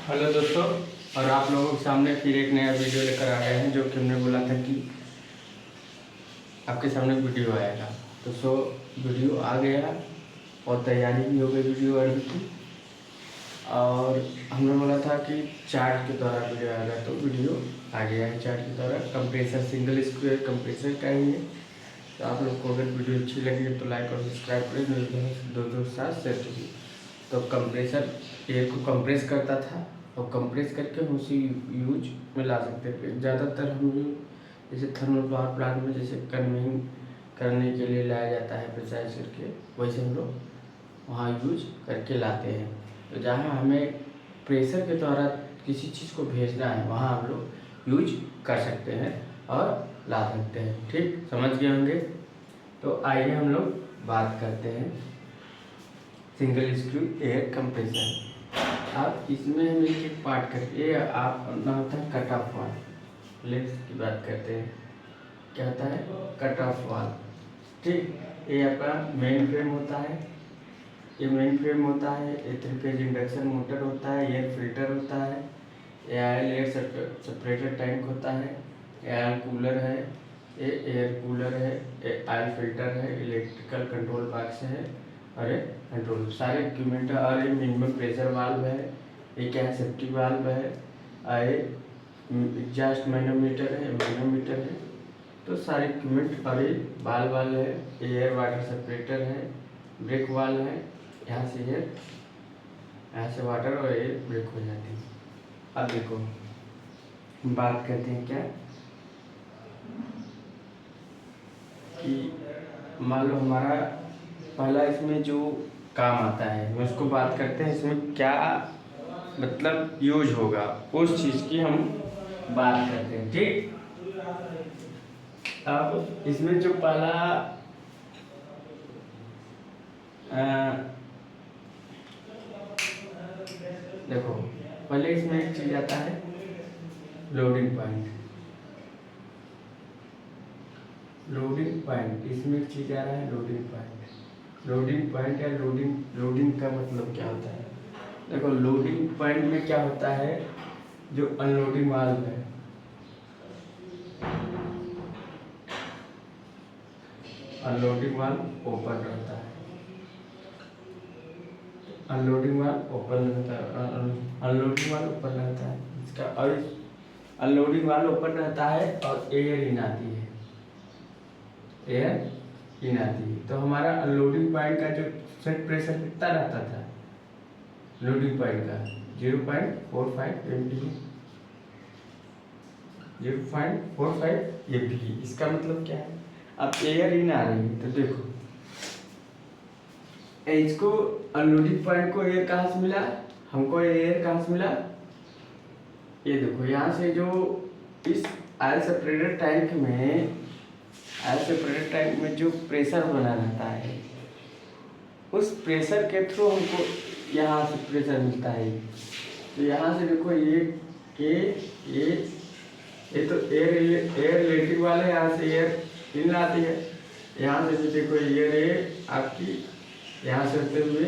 Hello दोस्तों, और आप लोगों के सामने फिर एक नया वीडियो लेकर आ गए हैं। जो कि हमने बोला था कि आपके सामने वीडियो आएगा, तो वीडियो आ गया और तैयारी भी हो गई वीडियो आने की। और हमने बोला था कि चार्ट के द्वारा वीडियो आएगा, तो वीडियो आ गया है चार्ट के द्वारा। कंप्रेसर सिंगल स्क्वायर कंप्रेसर का ही है। तो आप लोग को अगर वीडियो अच्छी लगी तो लाइक और सब्सक्राइब करें, दोस्तों के साथ शेयर कीजिए। तो कंप्रेसर एयर को कंप्रेस करता था और कंप्रेस करके हम उसी यूज में ला सकते थे। ज़्यादातर हम जैसे थर्मल पावर प्लांट में जैसे कन्वेइंग करने के लिए लाया जाता है प्रेशराइज करके, वैसे हम लोग वहाँ यूज करके लाते हैं। तो जहाँ हमें प्रेशर के द्वारा किसी चीज़ को भेजना है वहाँ हम लोग यूज कर सकते हैं और ला सकते हैं। ठीक समझ गए होंगे। तो आइए हम लोग बात करते हैं सिंगल स्क्रू एयर कंप्रेसर। अब इसमें हम एक पार्ट करके आप अपना होता है कट ऑफ वाल्व। लेग्स की बात करते हैं, क्या होता है कट ऑफ वाल्व। ठीक, ये आपका मेन फ्रेम होता है। ये मेन फ्रेम होता है, ये 3 फेज इंडक्शन मोटर होता है, एयर फिल्टर होता है, ये एयर सेपरेटर टैंक होता है, एयर कूलर है, ये एयर कूलर है, ये ऑयल फिल्टर है, इलेक्ट्रिकल कंट्रोल बॉक्स है और ये कंट्रोल सारे इक्विपमेंट है। और ये मिनिमम प्रेशर वाल्व है, ये क्या है सेफ्टी वाल्व है, ये एग्जॉस्ट मैनोमीटर है, मैनोमीटर है। तो सारे इक्विपमेंट और ये वाल्व है, एयर वाटर सेपरेटर है, ब्रेक वाल्व है। यहाँ से एयर, यहाँ से वाटर और एयर ब्रेक हो जाती है। अब देखो बात करते हैं क्या कि मान लो हमारा पहला इसमें जो काम आता है मैं उसको बात करते हैं। इसमें क्या मतलब यूज होगा उस चीज़ की हम बात करते हैं। ठीक, अब इसमें जो पहला देखो पहले इसमें एक चीज़ आता है लोडिंग पॉइंट। लोडिंग पॉइंट इसमें एक चीज़ आ रहा है लोडिंग पॉइंट। लोडिंग पॉइंट या लोडिंग का मतलब क्या होता है। देखो लोडिंग पॉइंट में क्या होता है, जो अनलोडिंग वाल्व है, अनलोडिंग वाल्व ओपन रहता है। अनलोडिंग वाल्व ओपन रहता है, अनलोडिंग वाल्व ओपन रहता है इसका। और अनलोडिंग वाल्व ओपन रहता है और एयर इन आती है, एयर इन आती है। तो हमारा अनलोडिंग पॉइंट का जो सेट प्रेशर कितना रहता था लोडिंग पॉइंट का 0.45 MPa, 0.45 MPa। इसका मतलब क्या है, अब एयर इन आ रही है तो देखो इसको अनलोडिंग पॉइंट को एयर कहाँ से मिला, हमको एयर कहाँ से मिला, ये देखो यहाँ से जो इस ऑयल सेपरेटर टैंक में, ऑयल सेपरेटर टैंक में जो प्रेशर बना रहता है उस प्रेशर के थ्रू हमको यहाँ से प्रेशर मिलता है। तो यहाँ से देखो ये तो एयर रिलेटिव वाले, यहाँ से एयर इन आती है। यहाँ से भी देखो एयर आपकी यहाँ से होते हुए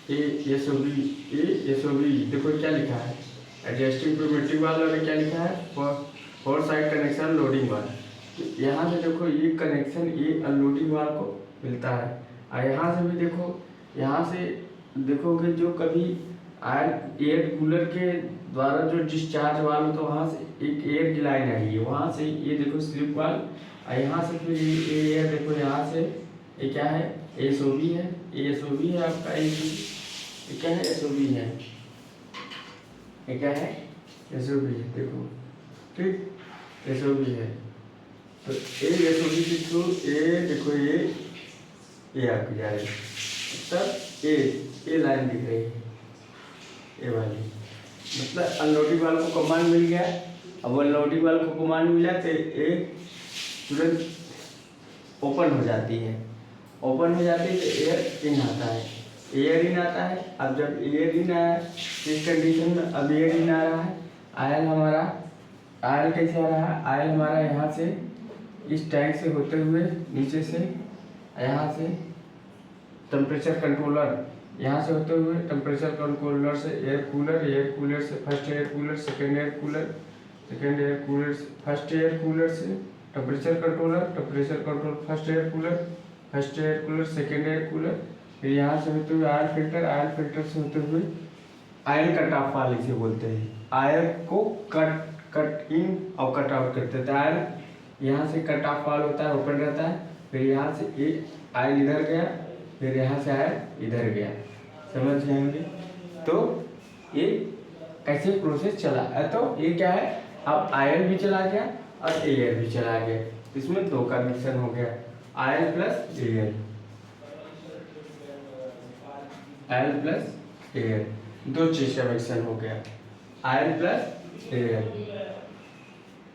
ये SOB देखो क्या लिखा है एडजस्टिंग प्रिमेटिव वाला, और क्या लिखा है फोर साइड कनेक्शन लोडिंग वाला। यहाँ से देखो ये कनेक्शन ये अनलोडिंग वाल को मिलता है। और यहाँ से भी देखो, यहाँ से देखोगे जो कभी एयर कूलर के द्वारा जो डिस्चार्ज वाल तो वहाँ से एक एयर की लाइन आई है, वहाँ से ये देखो स्लिप वाल। और यहाँ से फिर ये एयर देखो यहाँ से ये क्या है SOB है, ये SOB है आपका, ये क्या है SOB है, ये क्या है SOB है देखो। ठीक, SOB है तो ये SOB के थ्रू ये देखो ये आपकी जा रही है, तब ये लाइन दिख रही है ये वाली, मतलब अनलोडिंग वाल को कमांड मिल गया। अब अनलोडिंग वाल को कमांड मिला तो ये तुरंत ओपन हो जाती है, ओपन हो जाती है तो एयर इन आता है, एयर इन आता है। अब जब एयर इन आया इस कंडीशन में, अब एयर इन आ रहा है, आयल हमारा आयल कैसे आ रहा है, आयल हमारा यहाँ से इस टैंक से होते हुए नीचे से यहाँ से टेम्परेचर कंट्रोलर यहाँ से होते हुए टेम्परेचर कंट्रोलर से एयर कूलर से first air cooler, second air cooler से फर्स्ट एयर कूलर से temperature control first air cooler second air cooler, फिर यहाँ से होते हुए आयल फिल्टर से होते हुए आयल कट ऑफ वाल इसे बोलते हैं। आयल को कट इन और कट आउट करते थे। आयल यहाँ से कट ऑफ वाल होता है, ओपन रहता है, फिर यहाँ से ये आयल इधर गया, फिर यहाँ से आयल इधर गया, समझ जाएंगे। तो ये कैसे प्रोसेस चला है, तो ये क्या है, अब आयल भी चला गया और एयर भी चला गया, इसमें दो का मिक्सन हो गया, आयल प्लस एयर, दो चीज का मिक्सन हो गया, आयल प्लस एयर।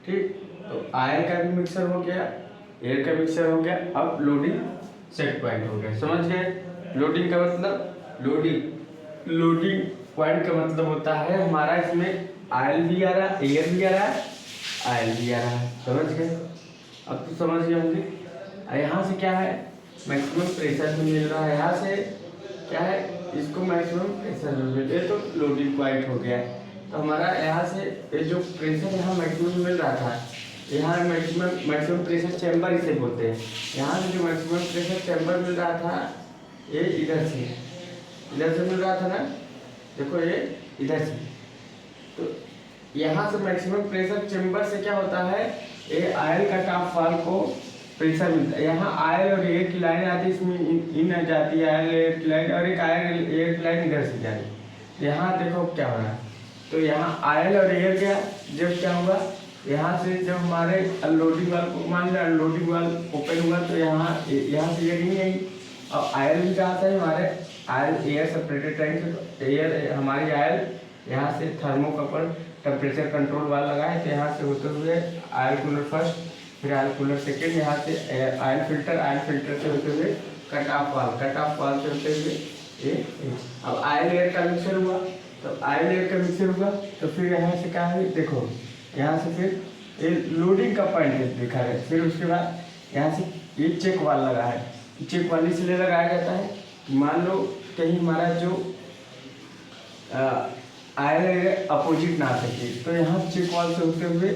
ठीक, तो आयल का भी मिक्सर हो गया, एयर का मिक्सर हो गया। अब लोडिंग सेट पॉइंट हो गया, समझ गए। लोडिंग का मतलब लोडिंग पॉइंट का मतलब होता है हमारा इसमें आयल भी आ रहा है, एयर भी आ रहा है, आयल भी आ रहा है, समझ गए। अब तो समझ गए होंगे। यहाँ से क्या है, मैक्सिमम प्रेशर भी मिल रहा है, यहाँ से क्या है, इसको मैक्सिमम प्रेशर भी मिल रहा है, तो लोडिंग पॉइंट हो गया है। तो हमारा यहाँ से ये जो प्रेशर यहाँ मैक्सिमम मिल रहा था, यहाँ मैक्सिमम प्रेशर चैम्बर इसे बोलते हैं। यहाँ से जो मैक्सिमम प्रेशर चैम्बर मिल रहा था, ये इधर से मिल रहा था ना, देखो ये इधर से, तो यहाँ से मैक्सिमम प्रेशर चैम्बर से क्या होता है, ये आयल कट ऑफ वाल्व को प्रेशर मिलता है। यहाँ आयल और एयर की लाइन आती है, इसमें इन आ जाती है आयल एयर की लाइन, और एक आयल एयर की लाइन इधर से जा रही है। यहाँ देखो क्या हो रहा है, तो यहाँ आयल और एयर गया, जब क्या हुआ, यहाँ से जब हमारे अनलोडिंग वाल्व, मान लिया अनलोडिंग वाल्व ओपन हुआ, तो यहाँ से एयर नहीं आई। अब आयल भी कहाँ से हमारे oil air separated tank, air हमारी आयल यहाँ से थर्मोकपल टेम्परेचर कंट्रोल वाल लगा है, तो यहाँ से होते हुए आयल कूलर फर्स्ट, फिर आयल कूलर सेकेंड, यहाँ से आयल फिल्टर से होते हुए कट ऑफ वाल से होते हुए ये। अब आयल एयर का मिक्सर हुआ, तो आयल एयर का मिक्सर हुआ, तो फिर यहाँ से क्या है, देखो यहाँ से फिर ये लोडिंग का पॉइंट दिखा है। फिर उसके बाद यहाँ से ये चेक वाल लगा है, चेक वाल इसलिए लगाया जाता है, मान लो कहीं हमारा जो आयल एयर अपोजिट ना सके, तो यहाँ चेक वाल से होते हुए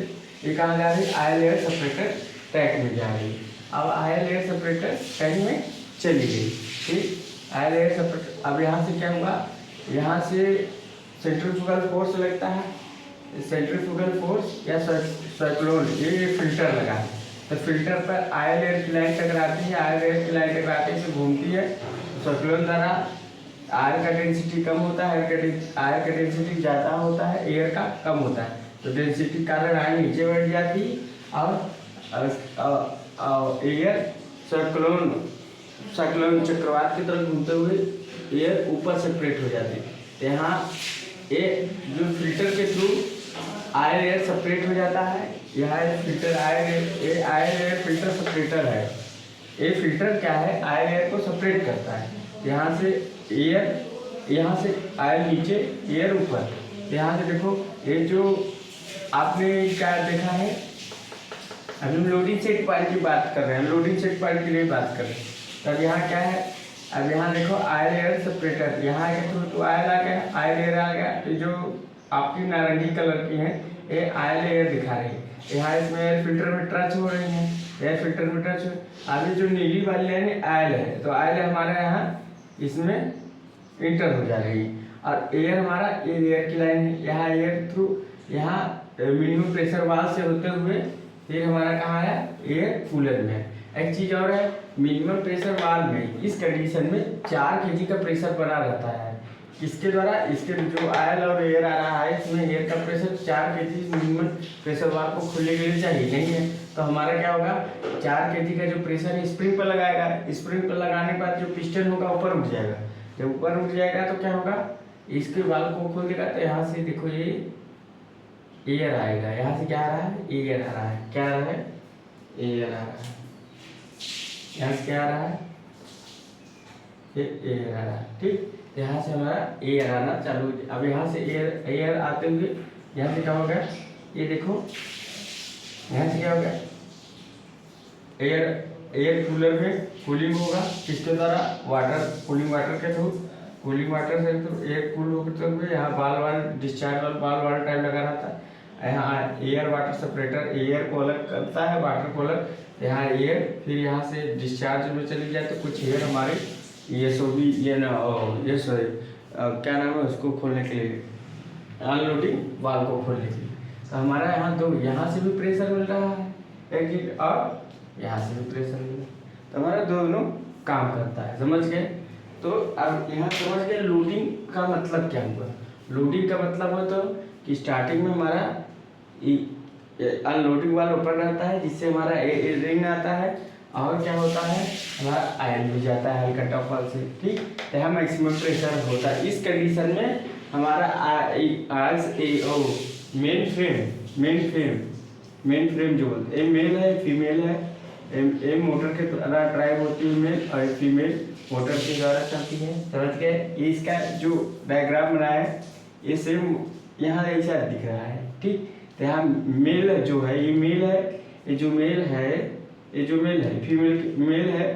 ये कहाँ जा रही है, आयल एयर सेपरेटर टैंक में जा रही है। अब आयल एयर सेपरेटर टैंक में चली गई, ठीक। आयल एयर सेपरेटर, अब यहाँ से क्या हुआ, यहाँ से सेंट्रीफ्यूगल फोर्स लगता है, सेंट्रीफ्यूगल फोर्स या साइक्लोन, ये फिल्टर लगा है, तो फिल्टर पर आयल एयर की लाइन टकराती है, आयल एयर की लाइन टकराते से घूमती है, साइक्लोन द्वारा आयल का डेंसिटी कम होता है, आयल का डेंसिटी ज़्यादा होता है, एयर का कम होता है, तो डेंसिटी कारण आयल नीचे बैठ जाती, और एयर साइक्लोन चक्रवात की तरफ घूमते हुए एयर ऊपर सेपरेट हो जाती है। यहाँ ये जो फिल्टर के थ्रू आयल एयर सेपरेट हो जाता है, यह filter oil air filter separator है। ये फिल्टर क्या है, आयल एयर को सेपरेट करता है। यहाँ से एयर, यहाँ से आयल नीचे, एयर ऊपर। यहाँ से देखो ये जो आपने क्या देखा है, अभी हम लोडिंग सेट पॉइंट की बात कर रहे हैं, लोडिंग सेट पॉइंट के लिए बात कर रहे हैं। तब यहाँ क्या है, अब यहाँ देखो आयल एयर सेपरेटर, यहाँ के थ्रू तो आयल आ गया, आयल एयर आ गया, तो जो आपकी नारंगी कलर की है ये आयल एयर दिखा रही है, यहाँ इसमें एयर फिल्टर में टच हो रही है, एयर फिल्टर में टच हो। अभी जो नीली वाली लाइन आयल है, तो आयल हमारे यहाँ इसमें इंटर हो जा रही है, और एयर हमारा एयर की लाइन है, यहाँ एयर थ्रू, यहाँ मिनिमम प्रेशर वाल से होते हुए ये हमारा कहाँ है, एयर कूलर में। एक चीज़ और है, मिनिमम प्रेशर वाल में इस कंडीशन में 4 kg का प्रेशर बना रहता है। किसके द्वारा, इसके जो आयल और एयर आ रहा है, इसमें एयर का प्रेशर 4 kg मिनिमम प्रेशर वाल को खुलने के लिए चाहिए, नहीं है तो हमारा क्या होगा, 4 kg का जो प्रेशर है स्प्रिंग पर लगाएगा, स्प्रिंग पर लगाने के बाद जो पिस्टन होगा ऊपर उठ जाएगा, जब ऊपर उठ जाएगा तो क्या होगा, इसके वाल को खोल देगा, तो यहाँ से देखो ये एयर आएगा, यहाँ से क्या आ रहा है, एयर आ रहा है, क्या आ रहा है, एयर आ रहा है, यहाँ से क्या आ रहा है, ये एयर आ रहा है, ठीक। यहाँ से हमारा एयर आना चालू। अब यहाँ से एयर आते हुए यहाँ से क्या होगा, ये देखो यहाँ से क्या होगा, एयर कूलर में कूलिंग होगा, किसके द्वारा, वाटर, कूलिंग वाटर के थ्रू कूलिंग वाटर से तो एयर कूल होकर तो यहाँ बाल वाल डिस्चार्ज वाला बाल वाला टाइप लगा रहता है। यहाँ एयर वाटर सेपरेटर एयर को अलग करता है, वाटर को अलग, यहाँ एयर, फिर यहाँ से डिस्चार्ज में चली जाए तो कुछ एयर हमारे ये सो भी ये ना ये सॉरी क्या नाम है उसको खोलने के लिए, अनलोडिंग वाल्व को खोलने के लिए। तो हमारा यहाँ दो, यहाँ से भी प्रेशर मिल रहा है एक, और यहाँ से भी प्रेशर मिल रहा है, तो हमारा दोनों काम करता है। समझ गए? तो अब यहाँ समझ गए लोडिंग का मतलब क्या हुआ। लोडिंग का मतलब हो तो कि स्टार्टिंग में हमारा अनलोडिंग वाला ऊपर रहता है जिससे हमारा रिंग आता है, और क्या होता है हमारा आयल भी जाता है कट ऑफ वाल से। ठीक, तो यहाँ मैक्सिमम प्रेशर होता है। इस कंडीशन में हमारा मेन फ्रेम जो बोलते हैं, मेल है फीमेल है, ए मोटर के द्वारा ड्राइव होती है मेल, और फीमेल मोटर के द्वारा चलती है। समझ गए? इसका जो डायग्राम बनाया है ये सेम यहाँ ऐसा दिख रहा है। ठीक, तो यहाँ मेल जो है ये मेल है, ये जो मेल है फीमेल है,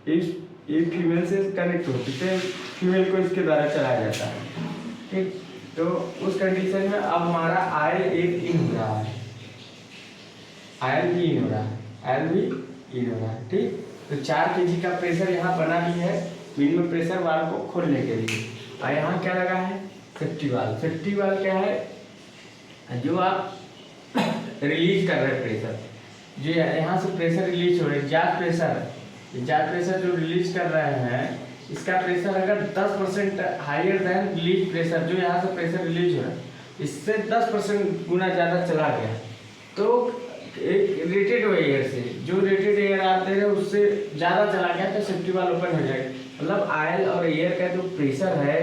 ये फीमेल से कनेक्ट होती है, फीमेल को इसके द्वारा चलाया जाता है। ठीक, तो उस कंडीशन में अब हमारा आयल एक इन हो रहा है, आयल भी इन हो रहा है। ठीक, तो 4 kg का प्रेशर यहाँ बना भी है मिनिमम प्रेशर वाल्व को खोलने के लिए। और यहाँ क्या लगा है सेफ्टी वाल्व। सेफ्टी वाल्व क्या है, जो आप रिलीज कर रहे हैं प्रेशर, जो यहाँ से प्रेशर रिलीज हो रहा है, जात प्रेशर जो रिलीज कर रहे हैं, इसका प्रेशर अगर 10% हायर देन रिलीज प्रेशर, जो यहाँ से प्रेशर रिलीज हो रहा है इससे 10% गुना ज़्यादा चला गया, तो एक रेटेड एयर से जो रेटेड एयर आते हैं उससे ज़्यादा चला गया तो सेफ्टी वाल्व ओपन हो जाएगा। मतलब आयल और एयर का जो प्रेशर है,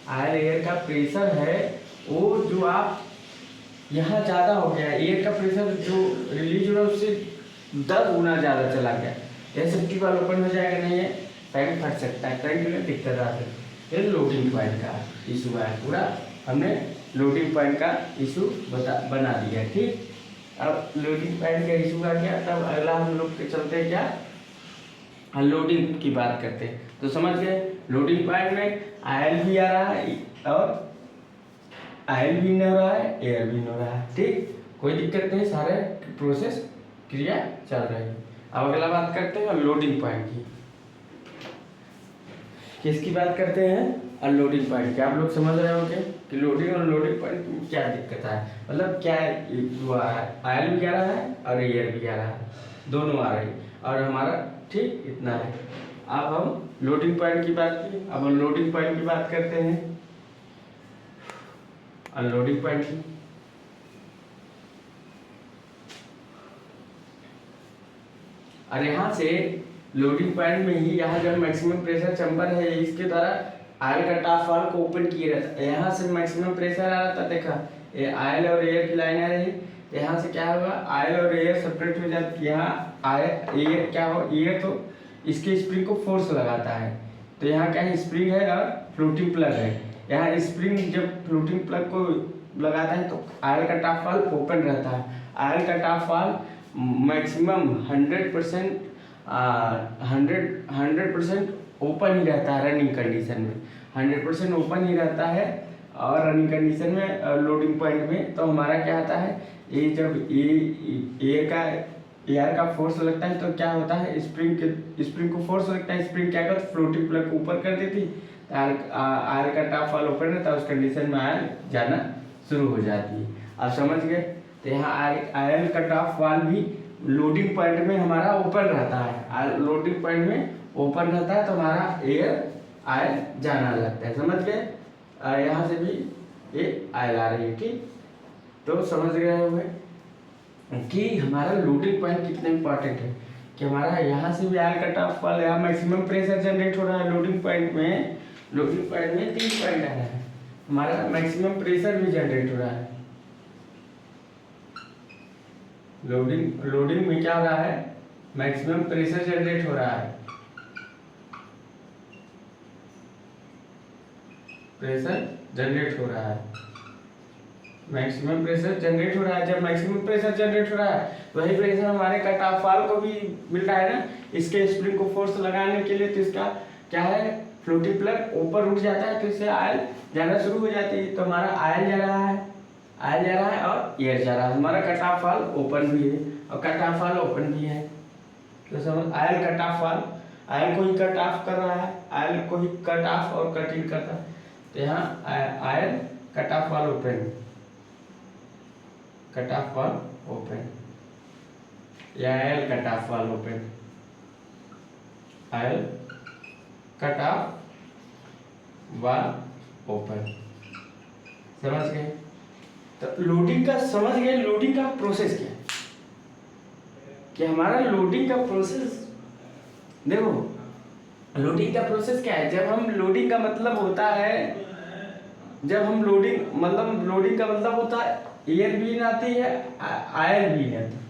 आयल एयर का प्रेशर है वो जो आप यहाँ ज़्यादा हो गया, एयर का प्रेशर जो रिलीज हो रहा है उससे 10 गुना ज़्यादा चला गया, यह सेफ्टी वाल्व ओपन हो जाएगा, नहीं है टैंक फट सकता है, टैंक में दिक्कत आ सकती है। ये लोडिंग पॉइंट का इशू है, पूरा हमने लोडिंग पॉइंट का इशू बना दिया। ठीक, अब लोडिंग पॉइंट का इशू आ गया, तब अगला हम लोग के चलते हैं क्या, अनलोडिंग की बात करते हैं। तो समझ गए लोडिंग पॉइंट में आयल भी आ रहा है और आयल भी नहीं हो रहा है, एयर भी नहीं हो रहा है। ठीक, कोई दिक्कत नहीं, सारे प्रोसेस क्रिया चल रही है। अब अगला बात करते हैं अनलोडिंग पॉइंट की। किसकी बात करते हैं, अनलोडिंग पॉइंट। क्या आप लोग समझ रहे होंगे कि लोडिंग और लोडिंग पॉइंट में क्या दिक्कत है, मतलब क्या आयल भी आ रहा है और एयर भी आ रहा है, दोनों आ रही और हमारा ठीक इतना है। अब हम लोडिंग पॉइंट की बात की, अब अनलोडिंग पॉइंट की बात करते हैं। अनलोडिंग पॉइंट की और यहाँ से लोडिंग पॉइंट में ही यहाँ जब मैक्सिमम प्रेशर चैम्बर है इसके द्वारा आयल का टॉप वाल्व को ओपन किया रहता है, यहाँ से मैक्सिमम प्रेशर आ रहा था, देखा ये आयल और एयर की लाइन आ रही, यहाँ से क्या होगा आयल और एयर सेपरेट हो जाती है। यहाँ आयल एयर क्या हो, एयर तो इसके स्प्रिंग को फोर्स लगाता है, तो यहाँ क्या है स्प्रिंग है और फ्लोटिंग प्लग है। यहाँ स्प्रिंग जब फ्लोटिंग प्लग को लगाता है तो आयल का टॉप वाल्व ओपन रहता है। आयल का टॉप वाल्व मैक्सिमम 100% ओपन ही रहता है रनिंग कंडीशन में, 100% ओपन ही रहता है। और रनिंग कंडीशन में लोडिंग पॉइंट में तो हमारा क्या आता है, ये जब एयर का फोर्स लगता है तो क्या होता है स्प्रिंग को फोर्स लगता है, स्प्रिंग क्या करता है फ्लोटिंग प्लग को ऊपर कर देती, आयल का टॉप वाल्व ओपन रहता है, उस कंडीशन में आयल जाना शुरू हो जाती है। आप समझ गए? तो यहाँ आयल का टॉप वाल्व भी लोडिंग पॉइंट में हमारा ओपन रहता है, लोडिंग पॉइंट में ओपन रहता है तो हमारा एयर आयल जाना लगता है। समझ गए? यहाँ से भी ये आयल आ रही है। ठीक, तो समझ गए होंगे कि हमारा लोडिंग पॉइंट कितना इंपॉर्टेंट है, कि हमारा यहाँ से भी आयल का टॉप वाल्व, यहाँ मैक्सिमम प्रेशर जनरेट हो रहा है लोडिंग पॉइंट में 3 पॉइंट आ रहा है, हमारा मैक्सिमम प्रेशर भी जनरेट हो रहा है। लोडिंग में क्या हो रहा है, मैक्सिमम प्रेशर जनरेट हो रहा है, प्रेशर जनरेट हो रहा है, मैक्सिमम प्रेशर जनरेट हो रहा है। जब मैक्सिमम प्रेशर जनरेट हो रहा है वही प्रेशर हमारे कट ऑफ वाल्व को भी मिल रहा है ना, इसके स्प्रिंग को फोर्स लगाने के लिए। तो इसका क्या है फ्लोटिंग प्लग ऊपर उठ जाता है तो इससे आयल जाना शुरू हो जाती है। तो हमारा आयल जा रहा है, आयल जा रहा है और एयर जा रहा है। हमारा कट ऑफ वाल्व ओपन भी है और कट ऑफ वाल्व ओपन भी है। तो समझ, oil cut off valve, oil को ही कट ऑफ कर रहा है, आयल को ही कट ऑफ और कट इन करता है। तो यहाँ oil cut off valve open, cut off valve open, या oil cut off valve open, oil cut off valve open. समझ गए? तो लोडिंग का समझ गए, लोडिंग का प्रोसेस क्या है कि हमारा लोडिंग का प्रोसेस, देखो लोडिंग का प्रोसेस क्या है। जब हम लोडिंग का मतलब होता है, जब हम लोडिंग मतलब लोडिंग का मतलब होता है एयर भी आती है, आयल भी आती है।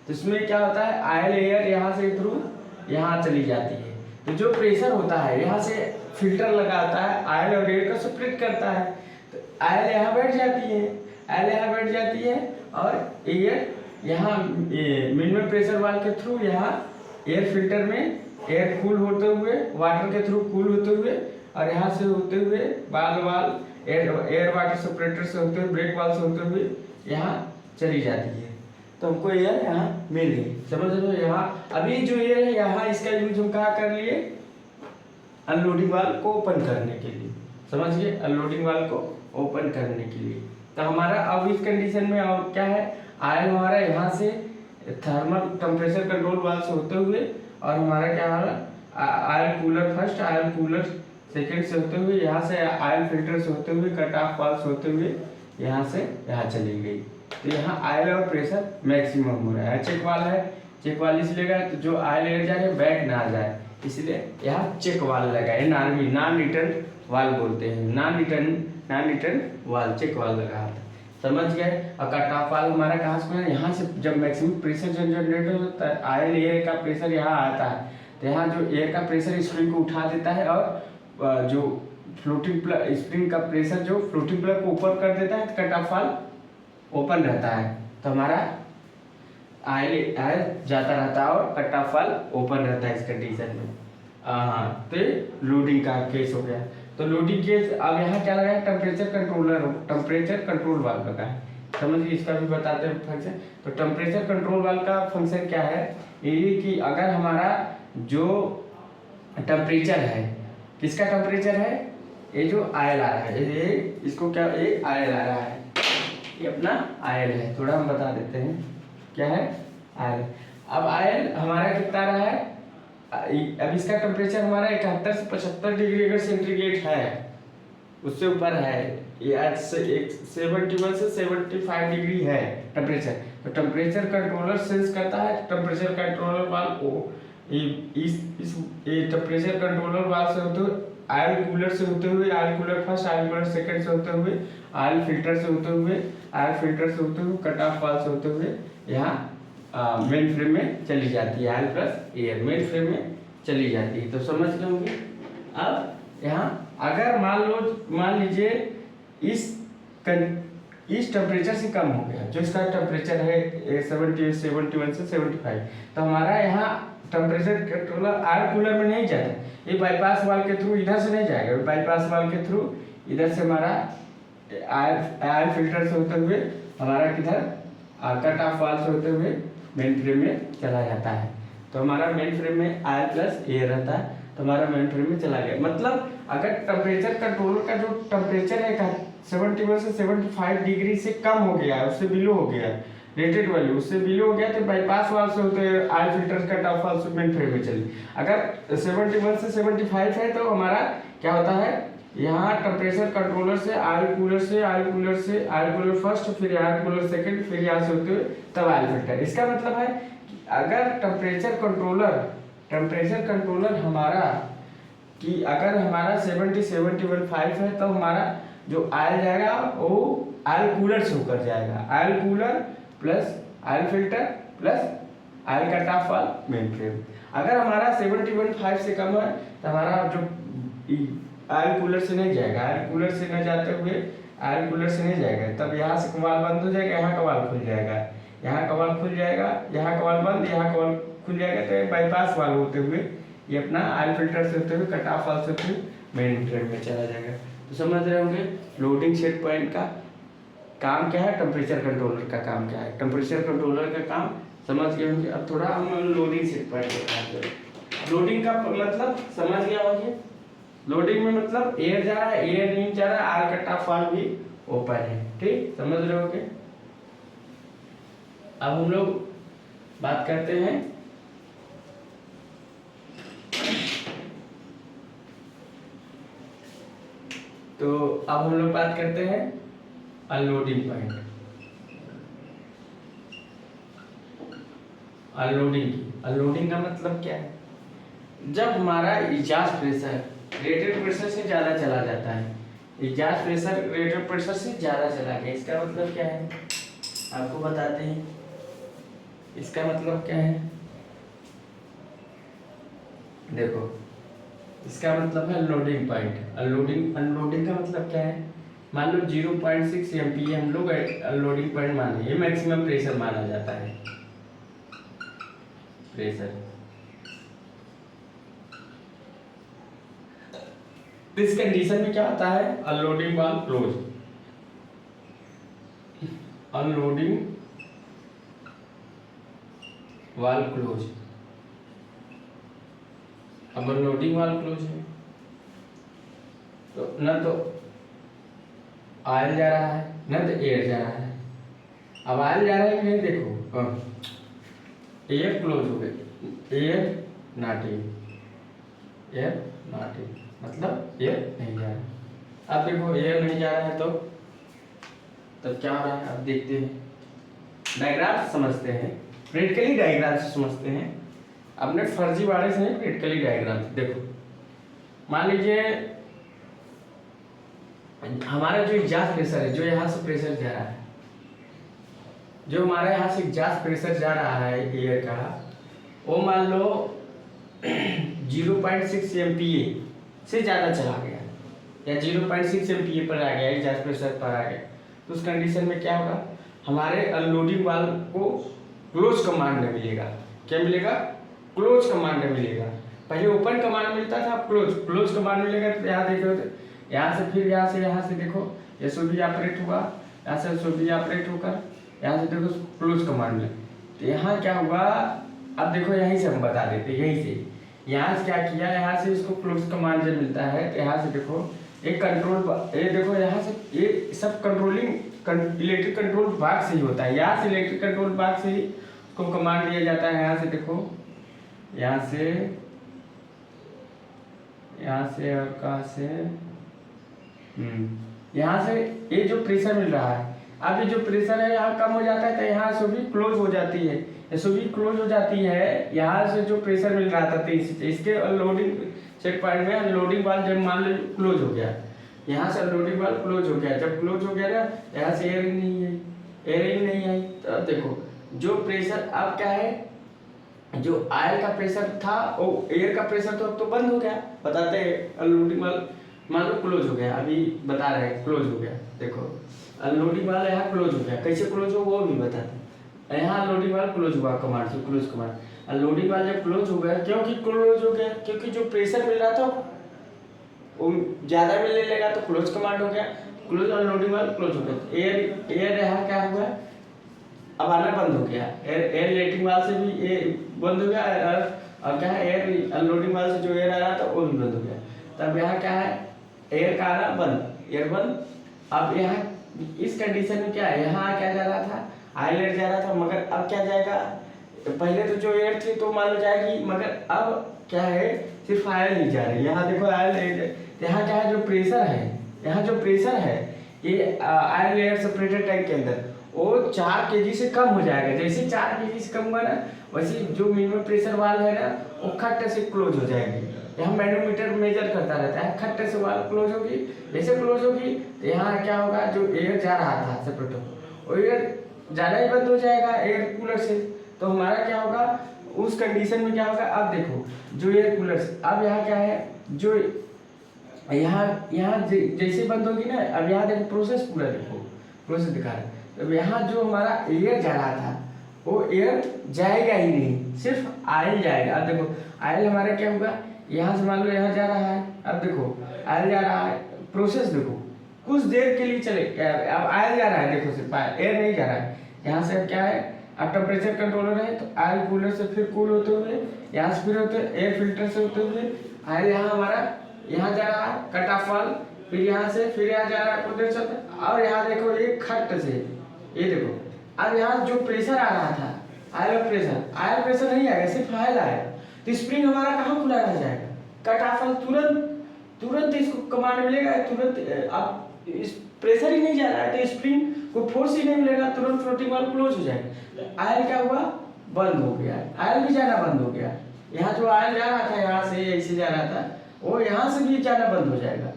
तो इसमें क्या होता है, आयल एयर यहाँ से थ्रू यहाँ चली जाती है। तो जो प्रेशर होता है यहाँ से फिल्टर लगाता है, आयल और एयर को सेपरेट करता है। तो आयल यहाँ बैठ जाती है, आयल यहाँ बैठ जाती है और एयर यहाँ मिनिमम प्रेशर वाल्व के थ्रू यहाँ एयर फिल्टर में एयर कूल होते हुए, वाटर के थ्रू कूल होते हुए, और यहाँ से होते हुए वाल्व एयर वाटर सेपरेटर से होते हुए, ब्रेक वाल्व से होते हुए यहाँ चली जाती है। तो हमको एयर यहाँ मिल गई। समझ लो, यहाँ अभी जो एयर है यहाँ इसका यूज हम कहाँ कर लिए, अनलोडिंग वाल्व को ओपन करने के लिए। समझ गए, अनलोडिंग वाल्व को ओपन करने के लिए। तो हमारा अब इस कंडीशन में और क्या है, आयल हमारा यहाँ से थर्मल टेम्परेचर कंट्रोल वाल्व से होते हुए, और हमारा क्या है oil cooler first, oil cooler second से होते हुए, यहाँ से आयल फिल्टर से होते हुए, कट ऑफ वाल्व से होते हुए यहाँ से यहाँ चली गई। तो यहाँ आयल और प्रेशर मैक्सिमम हो रहा है। चेक वाल्व है, चेक वाल्व इसलिए लगा तो जो आयल एयर जा रहे हैं बैक ना आ जाए, इसलिए यहाँ चेक वाल्व लगा है। नॉर्मल नॉन रिटर्न वाल्व बोलते हैं, non return valve, check valve लगा है। समझ गए? और कट ऑफ वाल्व हमारा कहाँ से है, यहाँ से जब मैक्सिमम प्रेशर जनरेट होता है, आयल एयर का प्रेशर यहाँ आता है, तो यहाँ जो एयर का प्रेशर स्प्रिंग को उठा देता है, और जो फ्लोटिंग प्लग स्प्रिंग का प्रेशर जो फ्लोटिंग प्लग को ऊपर कर देता है, तो कट ऑफ वाल्व ओपन रहता है। तो हमारा आयल जाता रहता है और कट ऑफ वाल्व ओपन रहता है इस कंडीशन में। हाँ, तो लोडिंग का केस हो गया। तो लोडिंग केस अब यहाँ क्या लगा है, टेम्परेचर कंट्रोल वाल्व लगा है। समझिए, इसका भी बताते हैं फंक्शन। तो टेम्परेचर कंट्रोल वाल्व का फंक्शन क्या है, ये कि अगर हमारा जो टेम्परेचर है, किसका टेम्परेचर है, ये जो आयल आ रहा है, ये इसको क्या, ये आयल आ रहा है, ये अपना आयल है। थोड़ा हम बता देते हैं क्या है, आयल। अब आयल हमारा कितना रहा है, अब इसका टेम्परेचर हमारा 71 से 75 डिग्री अगर सेंटीग्रेड है, उससे ऊपर है, ये आज से 71 से 75 डिग्री है टेम्परेचर। तो टेम्परेचर कंट्रोलर सेंस करता है, टेम्परेचर कंट्रोलर वाल्व इस टेम्परेचर कंट्रोलर वाल्व से होते हुए, आयल कूलर से होते हुए, oil cooler first, oil cooler second से होते हुए, आयल फिल्टर से होते हुए, आयल फिल्टर से होते हुए, कट ऑफ वाल्व से होते हुए यहाँ मेन फ्रेम में चली जाती है। Oil plus air main frame में चली जाती है। तो समझ लोगे। अब यहाँ अगर मान लीजिए इस टेम्परेचर से कम हो गया, जो इसका टेम्परेचर है 71 से 75, तो हमारा यहाँ टेम्परेचर कंट्रोलर आयल कूलर में नहीं जाता, ये बाईपास वाल्व के थ्रू इधर से नहीं जाएगा, बाईपास वाल्व के थ्रू इधर से हमारा आयल फिल्टर से होते हुए हमारा किधर कट ऑफ वाल्व से होते हुए मेन फ्रेम में चला जाता है। तो हमारा मेन फ्रेम में आयल प्लस एयर रहता है, तो हमारा मेन फ्रेम में चला गया। मतलब अगर टेम्परेचर कंट्रोलर का जो टेम्परेचर है 71 से 75 डिग्री से कम हो गया, उससे बिलो हो गया, रेटेड वैल्यू उससे बिलो हो गया, तो बाईपास वाल्व से होते हैं oil filter cut off valve से मेन फ्रेम में चली। अगर 71 से 75 है तो हमारा क्या होता है, यहाँ टेम्परेचर कंट्रोलर से आयल कूलर फर्स्ट, फिर आयल कूलर सेकंड, फिर यहाँ से होते हुए तब आयल फिल्टर। इसका मतलब है कि अगर टेम्परेचर कंट्रोलर हमारा कि अगर हमारा 71 है, तो हमारा जो आयल जाएगा वो आयल कूलर से होकर जाएगा, oil cooler plus oil filter plus oil cut off valve main frame. अगर हमारा 71.5 से कम है तो हमारा जो आयल कूलर से नहीं जाएगा, आयल कूलर से न जाते हुए आयल कूलर से नहीं जाएगा, तब यहाँ से कवाल बंद हो जाएगा, यहाँ कवाल खुल जाएगा, यहाँ कवाल खुल जाएगा, यहाँ कवाल बंद, यहाँ कवाल खुल जाएगा। तो बाईपास वाल्व होते हुए ये अपना आयल फिल्टर से होते हुए कट ऑफ वाल्व से होते हुए मेन ट्रैक में चला जाएगा। तो समझ रहे होंगे लोडिंग सेट पॉइंट का काम क्या है, टेम्परेचर कंट्रोलर का काम क्या है। टेम्परेचर कंट्रोलर का काम समझ गए होंगे। अब थोड़ा हम लोडिंग सेट पॉइंट पे काम करें। लोडिंग का मतलब समझ गया होंगे। लोडिंग में मतलब एयर जा रहा है, एयर नहीं जा रहा है, आर कट ऑफ वाल्व भी ओपन है, ठीक, समझ रहे होंगे। अब हम लोग बात करते हैं तो अब हम लोग बात करते हैं अनलोडिंग पॉइंट। अनलोडिंग का मतलब क्या है, जब हमारा एग्जॉस्ट प्रेशर रेटेड प्रेशर से ज़्यादा चला जाता है, एग्जॉस्ट प्रेशर रेटेड प्रेशर से ज़्यादा चला गया, इसका मतलब क्या है आपको बताते हैं। इसका मतलब क्या है, देखो इसका मतलब है लोडिंग पॉइंट। अनलोडिंग का मतलब क्या है, मान लो 0.6 MPa हम लोग अनलोडिंग पॉइंट माने, ये मैक्सिमम प्रेशर माना जाता है। प्रेशर इस कंडीशन में क्या होता है, unloading valve close, unloading valve close. अब अनलोडिंग वाल्व क्लोज है तो न तो ऑयल जा रहा है न तो एयर जा रहा है। अब ऑयल जा रहा है नहीं, देखो एयर क्लोज हो गई, एयर नॉट इन मतलब एयर नहीं जा रहा है। अब देखो एयर नहीं जा रहा है तो तब क्या हो रहा है, अब देखते हैं, डायग्राम समझते हैं, प्रैक्टिकली डायग्राम से समझते हैं, अपने फर्जीवाड़े से नहीं, प्रैक्टिकली डायग्राम से। देखो मान लीजिए हमारा जो एग्जॉस्ट प्रेशर है, जो यहाँ से प्रेशर जा रहा है, जो हमारे यहाँ से एग्जॉस्ट प्रेशर जा रहा है एयर का, वो मान लो 0.6 MPa से ज़्यादा चला गया या 0.6 MPa पर आ गया, एग्जॉस्ट प्रेशर पर आ गया, तो उस कंडीशन में क्या होगा, हमारे अनलोडिंग वाल्व को क्लोज कमांड में मिलेगा। क्या मिलेगा, क्लोज कमांड में मिलेगा। पहले ओपन कमांड मिलता था, अब क्लोज कमांड मिलेगा। तो यहाँ देखो, यहाँ से फिर यहाँ से देखो एसओबी ऑपरेट हुआ, यहाँ से एसओबी ऑपरेट होकर यहाँ से देखो क्लोज कमांड में। तो यहाँ क्या हुआ, अब देखो यहीं से हम बता देते, यहीं से यहाँ से क्या किया, यहाँ से इसको क्लोज कमांड जब मिलता है तो यहाँ से देखो एक कंट्रोल, ये देखो यहाँ से ये सब कंट्रोलिंग इलेक्ट्रिक कंट्रोल विभाग से ही होता है। यहाँ से इलेक्ट्रिक कंट्रोल विभाग से ही उसको कमांड दिया जाता है। यहाँ से देखो, यहाँ से और कहाँ से, यहाँ से ये जो प्रेशर मिल रहा है, अब ये जो प्रेशर है यहाँ कम हो जाता है तो यहाँ से भी क्लोज हो जाती है, एसओबी क्लोज हो जाती है। यहाँ से जो प्रेशर मिल रहा था इसके अनलोडिंग सेट पॉइंट में अनलोडिंग वाल्व जब मान लो क्लोज हो गया, यहाँ से अनलोडिंग वाल्व क्लोज हो गया, जब क्लोज हो गया ना, यहाँ से एयर नहीं है, एयर नहीं आई, तो अब देखो जो प्रेशर अब क्या है, जो ऑयल का प्रेशर था वो एयर का प्रेशर तो अब तो बंद हो गया। बताते हैं अनलोडिंग वाल्व मान लो क्लोज हो गया, अभी बता रहे हैं क्लोज हो गया। देखो अनलोडिंग वाला यहाँ क्लोज हो गया, कैसे क्लोज हो वो भी बताते हैं। यहाँ अनलोडिंग वाला क्लोज हुआ कमांड से, क्लोज कमांड। अनलोडिंग वाला जब क्लोज हो गया, क्योंकि क्लोज हो गया, क्योंकि जो प्रेशर मिल रहा था वो ज़्यादा मिलने लगा तो क्लोज कमांड हो गया, क्लोज अनलोडिंग वाला क्लोज हो गया। एयर यहाँ क्या हुआ, अब आना बंद हो गया, एयर लेटिंग वाल से भी ये बंद हो गया, और क्या है एयर अनलोडिंग वाल से जो एयर आ रहा था वो भी बंद हो गया। तब यहाँ क्या है, एयर का आना बंद, एयर बंद। अब यहाँ इस कंडीशन में क्या है, यहाँ क्या जा रहा था, ऑयल एयर जा रहा था, मगर अब क्या जाएगा, पहले तो जो एयर थी तो मान लो जाएगी, मगर अब क्या है सिर्फ ऑयल नहीं जा रही। यहाँ देखो ऑयल, यहाँ क्या है जो प्रेशर है, यहाँ जो प्रेशर है ये ऑयल एयर सेपरेटर टैंक के अंदर वो 4 kg से कम हो जाएगा। जैसे 4 kg से कम हुआ ना, वैसे जो मिनिमम प्रेशर वाल है ना वो खट्टे से क्लोज हो जाएगी। यहाँ मैनोमीटर मेजर करता रहता है, खट्टे से वाल क्लोज होगी। जैसे क्लोज होगी तो यहाँ क्या होगा, जो एयर जा रहा था सेपरेटर, वो एयर जाना ही बंद हो जाएगा एयर कूलर से। तो हमारा क्या होगा, उस कंडीशन में क्या होगा, अब देखो जो एयर कूलर से, अब यहाँ क्या है, जो यहाँ जैसे बंद होगी ना, अब यहाँ देखो प्रोसेस पूरा देखो, प्रोसेस दिखा रहा है। तो यहाँ जो हमारा एयर जा रहा था वो एयर जाएगा ही नहीं, सिर्फ ऑयल जाएगा। अब देखो ऑयल हमारा क्या होगा, यहाँ से मान लो यहाँ जा रहा है, अब देखो आयल जा रहा है, प्रोसेस देखो कुछ देर के लिए चले, अब आयल जा रहा है, देखो सिर्फ एयर नहीं जा रहा है। यहाँ से क्या है, अब टेम्परेचर कंट्रोलर है, तो आयल कूलर से फिर कूल होते हुए यहाँ से फिर होते एयर फिल्टर से होते हुए आयल यहाँ हमारा यहाँ जा रहा है कट ऑफ वाल्व, फिर यहाँ से फिर यहाँ जा रहा है कुछ देर चलता, और यहाँ देखो ये खट से ये देखो, अब यहाँ जो प्रेशर आ रहा था आयल प्रेशर नहीं आएगा, सिर्फ आयल आएगा, तो स्प्रिंग हमारा कहाँ खुला रह जाएगा, कट ऑफ वाल्व तुरंत इसको कमांड मिलेगा, तुरंत अब इस प्रेशर ही नहीं जा रहा है तो स्प्रिंग को फोर्स ही नहीं मिलेगा, तुरंत फ्लोटिंग वाल्व क्लोज हो जाएगा। तो आयल क्या हुआ, बंद हो गया, आयल भी जाना बंद हो गया। यहाँ जो आयल जा रहा था यहाँ से ऐसे जा रहा था, वो यहाँ से भी जाना बंद हो जाएगा।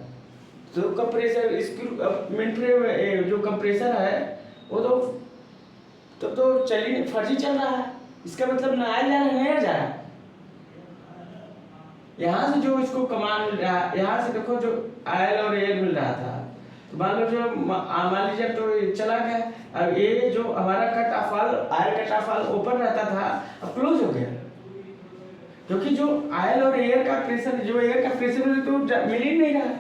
तो कंप्रेसर जो कंप्रेसर है वो तो चल ही फर्जी चल रहा है, इसका मतलब ना आयल जा रहा है ना जा रहा है। यहाँ से जो इसको कमांड मिल रहा है, यहाँ से देखो जो आयल और एयर मिल रहा था, तो मान लीजिए तो चला गया, अब ये जो हमारा cut off valve oil cut off valve open रहता था अब क्लोज हो गया, क्योंकि जो आयल और एयर का प्रेशर तो मिल ही नहीं रहा है।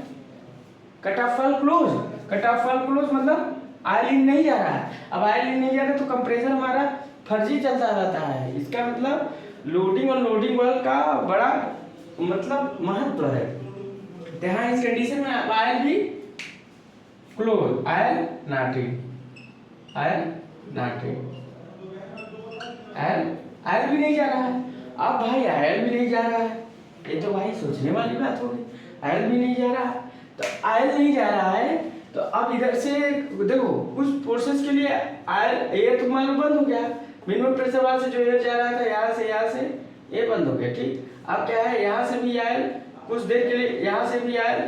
कट ऑफ वाल्व क्लोज मतलब आयल इन नहीं जा रहा है, अब आयल इन नहीं जा रहा तो कंप्रेसर हमारा फर्जी चलता रहता है। इसका मतलब लोडिंग और लोडिंग वाल्व का बड़ा मतलब महत्व है। यहाँ इस कंडीशन में आयल भी क्लोज, आयल भी नहीं जा रहा है। अब भाई आयल भी नहीं जा रहा है, ये तो भाई सोचने वाली बात होगी, आयल भी नहीं जा रहा है, तो आयल नहीं जा रहा है तो अब इधर से देखो कुछ प्रोसेस के लिए आयल एयर तो मालूम बंद हो गया, मिनिमम प्रेशर वाले से जो एयर जा रहा था यहाँ से ये बंद हो गया, ठीक। अब क्या है, यहाँ से भी आयल कुछ देर के लिए, यहाँ से भी आयल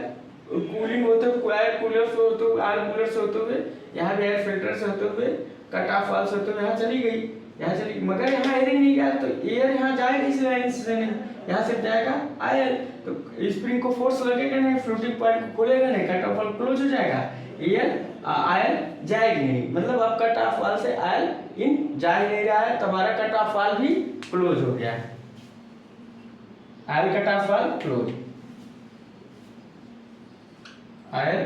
कूलिंग होते हुए आयल कूलर से होते हुए आयल कूलर से होते हुए यहाँ भी एयर फिल्टर से होते हुए कट ऑफ वाल्व से होते हुए यहाँ चली गई, मगर यहाँ एयर ही नहीं गया, तो एयर यहाँ जाएगा इस लाइन से नहीं, यहाँ से जाएगा आयल, तो स्प्रिंग को फोर्स लगेगा नहीं, फ्लोटिंग पॉइंट को खोलेगा नहीं, कट ऑफ वाल्व क्लोज हो जाएगा, एयर आयल जाएगी नहीं, मतलब अब कट ऑफ वाल्व से आयल इन जा ही नहीं रहा है, तो हमारा कट ऑफ वाल्व भी क्लोज हो गया, oil cut off valve close, oil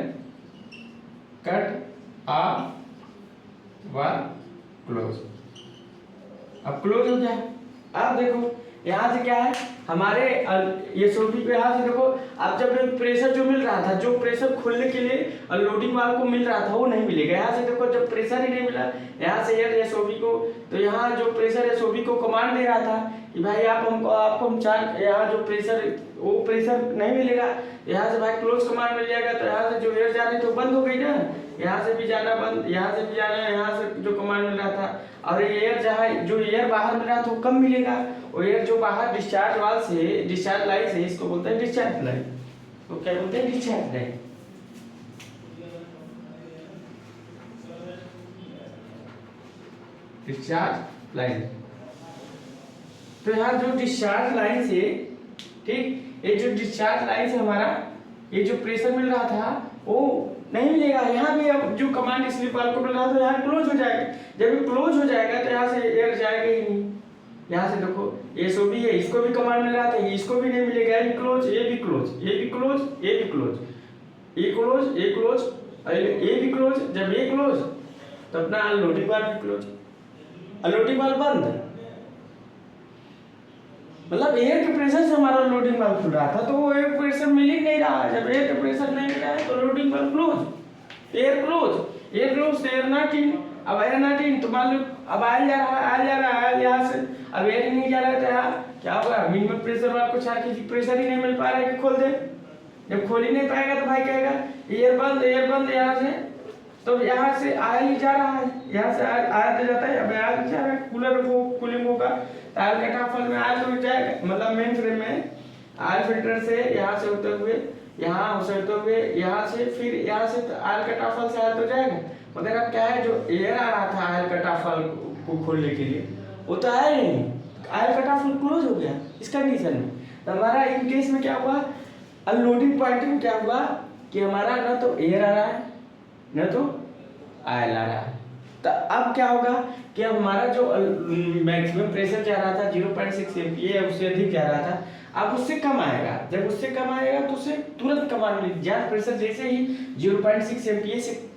cut off valve close, अब क्लोज हो गया। अब देखो यहाँ से क्या है हमारे ये सोफी पे, यहाँ से देखो अब जब प्रेशर जो मिल रहा था, जो प्रेशर खोलने के लिए लोडिंग वाल्व को मिल रहा था वो नहीं मिलेगा। यहाँ से देखो जब प्रेशर ही नहीं मिला, यहाँ से यार एसओबी को, तो यहाँ जो प्रेशर एसओबी को कमांड दे रहा था कि भाई आपको हम चार, यहाँ जो प्रेशर वो प्रेशर नहीं मिलेगा, यहाँ से भाई क्लोज कमांड मिल जाएगा, तो यहाँ से जो एयर जा रही तो बंद हो गई ना, यहाँ से भी जाना बंद, यहाँ से भी जाना, यहाँ से जो कमांड मिल रहा था, और एयर जहाँ जो एयर बाहर मिल रहा था वो कम मिलेगा, और एयर जो बाहर डिस्चार्ज वाल्व से डिस्चार्ज लाइन से, इसको बोलते हैं डिस्चार्ज लाइन, तो क्या बोलते हैं डिस्चार्ज लाइन, डिस्चार्ज लाइन। तो यहाँ जो डिस्चार्ज लाइन से, ठीक, ये जो डिस्चार्ज लाइन से हमारा ये जो प्रेशर मिल रहा था वो नहीं मिलेगा, यहाँ भी अब जो कमांड स्लिप वाल्व को मिल रहा था यहाँ क्लोज हो जाएगा, जब ये क्लोज हो जाएगा तो यहाँ से एयर जाएगा ही नहीं। यहाँ से देखो एसओबी है, इसको भी कमांड मिल रहा था, इसको भी नहीं मिलेगा, ये क्लोज, ये भी क्लोज, ये भी क्लोज, ये भी क्लोज, ये क्लोज, ये क्लोज, ये भी क्लोज, जब ये क्लोज तो अपना अनलोडिंग वाल्व भी क्लोज, अनलोडिंग वाल्व बंद, मतलब एयर के प्रेशर से हमारा लोडिंग वाल्व खुल रहा था, तो वो एयर प्रेशर मिल ही नहीं रहा है, जब एयर के प्रेशर नहीं मिल रहा है तो loading valve close, air close, air not in, अब एयर नॉट इन तो मान लो अब आयल जा रहा है यहाँ से, अब एयर नहीं जा रहा है तो यहाँ क्या होगा, मिनिमम प्रेशर वाल्व को चार के प्रेशर ही नहीं मिल पा रहा है कि खोल दे, जब खोल ही नहीं पाएगा तो भाई कहेगा एयर बंद यहाँ से, तो यहाँ से आयल ही जा रहा है, यहाँ से आयल तो जाता है, अब आयल जा रहा है, कूलर को कूलिंग होगा, आयल कट ऑफ वाल्व में आयल तो जाएगा, मतलब मेन फ्रेम में आयल फिल्टर से यहाँ से होते हुए यहाँ से फिर यहाँ से आयल कट ऑफ वाल्व से आयल तो जाएगा, मगर अब क्या है जो एयर आ रहा था आयल कट ऑफ वाल्व को खोलने के लिए वो तो आया नहीं, oil cut off valve close हो गया इस कंडीशन में। तो हमारा इन केस में क्या हुआ, अनलोडिंग पॉइंट में क्या हुआ कि हमारा ना तो एयर आ रहा है न तो आयल आ रहा है, तो अब क्या होगा कि अब हमारा जो मैक्सिमम प्रेशर जा रहा था 0.6 MPa उससे अधिक जा रहा था, अब उससे कम आएगा। जब उससे कम आएगा तो उसे तुरंत कमांड मिलेगी। ज्यादा प्रेशर जैसे ही 0.6 MPa से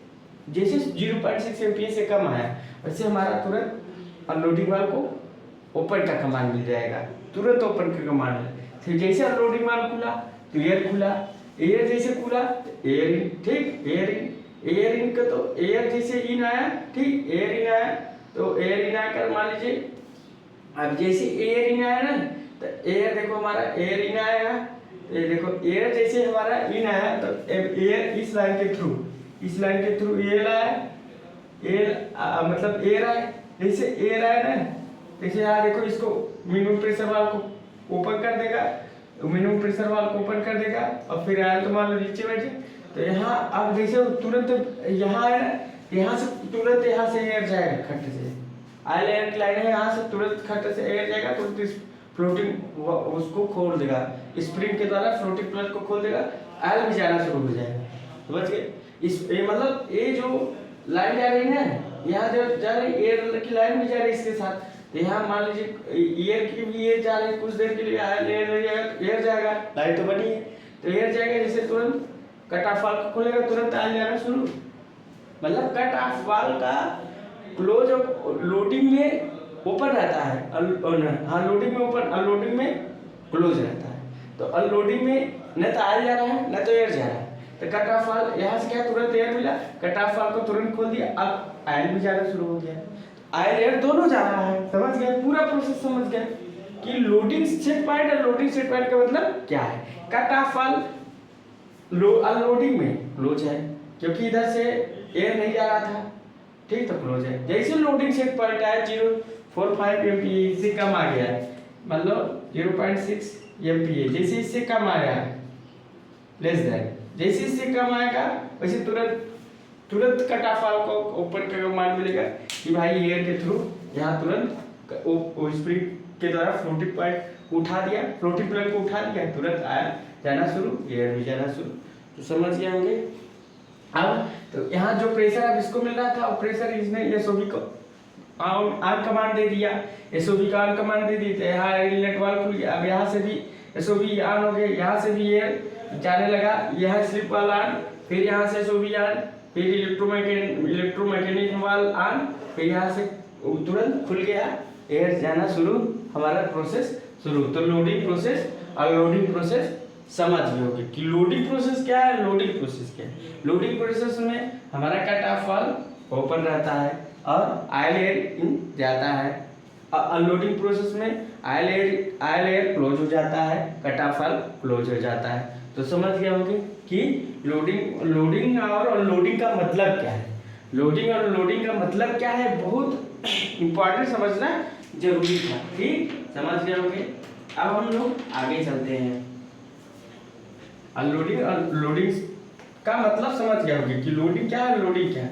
जैसे 0.6 MPa से कम आया वैसे हमारा तुरंत अनलोडिंग वाल्व को ओपन का कमांड मिल जाएगा, तुरंत ओपन का कमांड। फिर जैसे अनलोडिंग वाल्व खुला तो एयर खुला, एयर जैसे खुला तो एयर इन, ठीक, एयर इन, एयर इन का तो एयर जैसे इन आया, ठीक, एयर इन आया तो एयर इन आकर मान लीजिए अब जैसे एयर इन आया ना तो एयर देखो हमारा एयर इन आएगा, ये देखो एयर जैसे हमारा इन आया तो एयर इस लाइन के थ्रू, इस लाइन के थ्रू एयर आया, एयर मतलब एयर आया, जैसे एयर आया ना जैसे यहाँ देखो इसको मिनिमम प्रेशर वाल्व को ओपन कर देगा, मिनिमम प्रेशर वाल्व को ओपन कर देगा और फिर आया तो मान लो नीचे बैठे तो यहाँ अब जैसे तुरंत यहाँ है ना, यहाँ से तुरंत यहाँ से एयर जाएगा खट से, आयल एयर की लाइन है, यहाँ से तुरंत खट से एयर जाएगा तो इस फ्लोटिंग उसको खोल देगा, स्प्रिंग के द्वारा फ्लोटिंग प्लग को खोल देगा, आयल भी जाना शुरू हो जाएगा। समझ गए? इस ये मतलब ये जो लाइन जा रही है ना, यहाँ जो जा रही एयर की लाइन भी जा रही है इसके साथ, तो यहाँ मान लीजिए एयर की भी एयर जा रही है, कुछ देर के लिए एयर जाएगा, लाइन तो बनी है तो एयर जाएगा, जैसे तुरंत कट ऑफ वाल्व खोलेगा तुरंत आयल जाना शुरू। मतलब कट ऑफ वाल्व का क्लोज लोडिंग में ओपन रहता है, हाँ लोडिंग में ओपन, अनलोडिंग में क्लोज रहता है। तो अनलोडिंग में न तो आयल जा रहा है न तो एयर जा रहा है, तो कट ऑफ वाल्व यहाँ से क्या तुरंत एयर मिला, कट ऑफ वाल्व को तुरंत खोल दिया, अब आयल भी जाना शुरू हो गया, आयल एयर दोनों जा रहा है। समझ गए? पूरा प्रोसेस समझ गए कि लोडिंग सेट पॉइंट और लोडिंग सेट पॉइंट का मतलब क्या है। कट ऑफ वाल्व अनलोडिंग में क्लोज है क्योंकि इधर से एयर नहीं जा रहा था, ठीक, तो क्लोज है। जैसे लोडिंग सेट पॉइंट आया 0.45 MPa से कम आ गया, मतलब 0.6 MPa, जैसे इससे कम आया लेस देन, जैसे इससे कम आएगा वैसे तुरंत कट ऑफ वाल्व को ओपन का कमांड मिलेगा कि भाई एयर के थ्रू यहाँ तुरंत स्प्रिंग के द्वारा फ्लोटिंग पॉइंट उठा दिया, फ्लोटिंग प्लग को उठा दिया, तुरंत आया जाना शुरू, एयर भी जाना शुरू। तो समझ गए होंगे। अब तो यहाँ जो प्रेशर अब इसको मिल रहा था और प्रेशर इसने एसओबी को ऑन कमांड दे दिया, एसओबी का ऑन कमांड दे दी तो यहाँ इनलेट वाल्व खुल गया। अब यहाँ से भी एसओबी ऑन हो गया, यहाँ से भी एयर जाने लगा, यहाँ स्लिप वाल्व ऑन, फिर यहाँ से एसओबी ऑन, फिर इलेक्ट्रोमैकेनिज्म वाल्व ऑन, फिर यहाँ से तुरंत खुल गया, एयर जाना शुरू, हमारा प्रोसेस शुरू। तो लोडिंग प्रोसेस और लोडिंग प्रोसेस समझ गए होंगे कि लोडिंग प्रोसेस क्या है, लोडिंग प्रोसेस क्या है। लोडिंग प्रोसेस में हमारा कट ऑफ वाल्व ओपन रहता है और आयल एयर इन जाता है, अनलोडिंग प्रोसेस में आयल एयर क्लोज हो जाता है, कट ऑफ वाल्व क्लोज हो जाता है। तो समझ गए होंगे कि लोडिंग और अनलोडिंग का मतलब क्या है। लोडिंग और अनलोडिंग का मतलब क्या है बहुत इंपॉर्टेंट समझना जरूरी था, ठीक, समझ गए होंगे। अब हम लोग आगे चलते हैं। अनलोडिंग और लोडिंग का मतलब समझ गए होंगे कि लोडिंग क्या है, लोडिंग क्या है।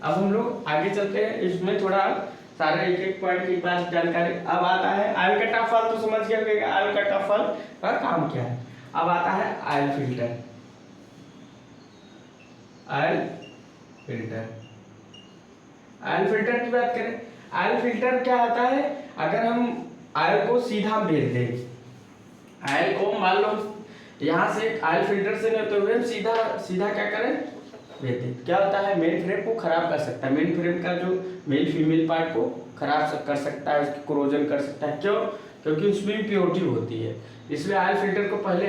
अब हम लोग आगे चलते हैं, इसमें थोड़ा सारे एक पॉइंट के पास जानकारी। अब आता है आयल कट ऑफ वाल्व, तो समझ गए होंगे आयल कट ऑफ वाल्व का काम क्या है। अब आता है आयल फिल्टर। आयल फिल्टर की बात करें, आयल फिल्टर क्या होता है, अगर हम आयल को सीधा भेज दें, आयल को मान लो यहाँ से आयल फिल्टर से नहीं तो हम सीधा क्या करें भेज दें, क्या होता है मेन फ्रेम को खराब कर सकता है, मेन फ्रेम का जो मेल फीमेल पार्ट को खराब कर सकता है, उसकी कोरोजन कर सकता है। क्यों? क्योंकि उसमें इम्प्योरिटी होती है, इसलिए आयल फिल्टर को पहले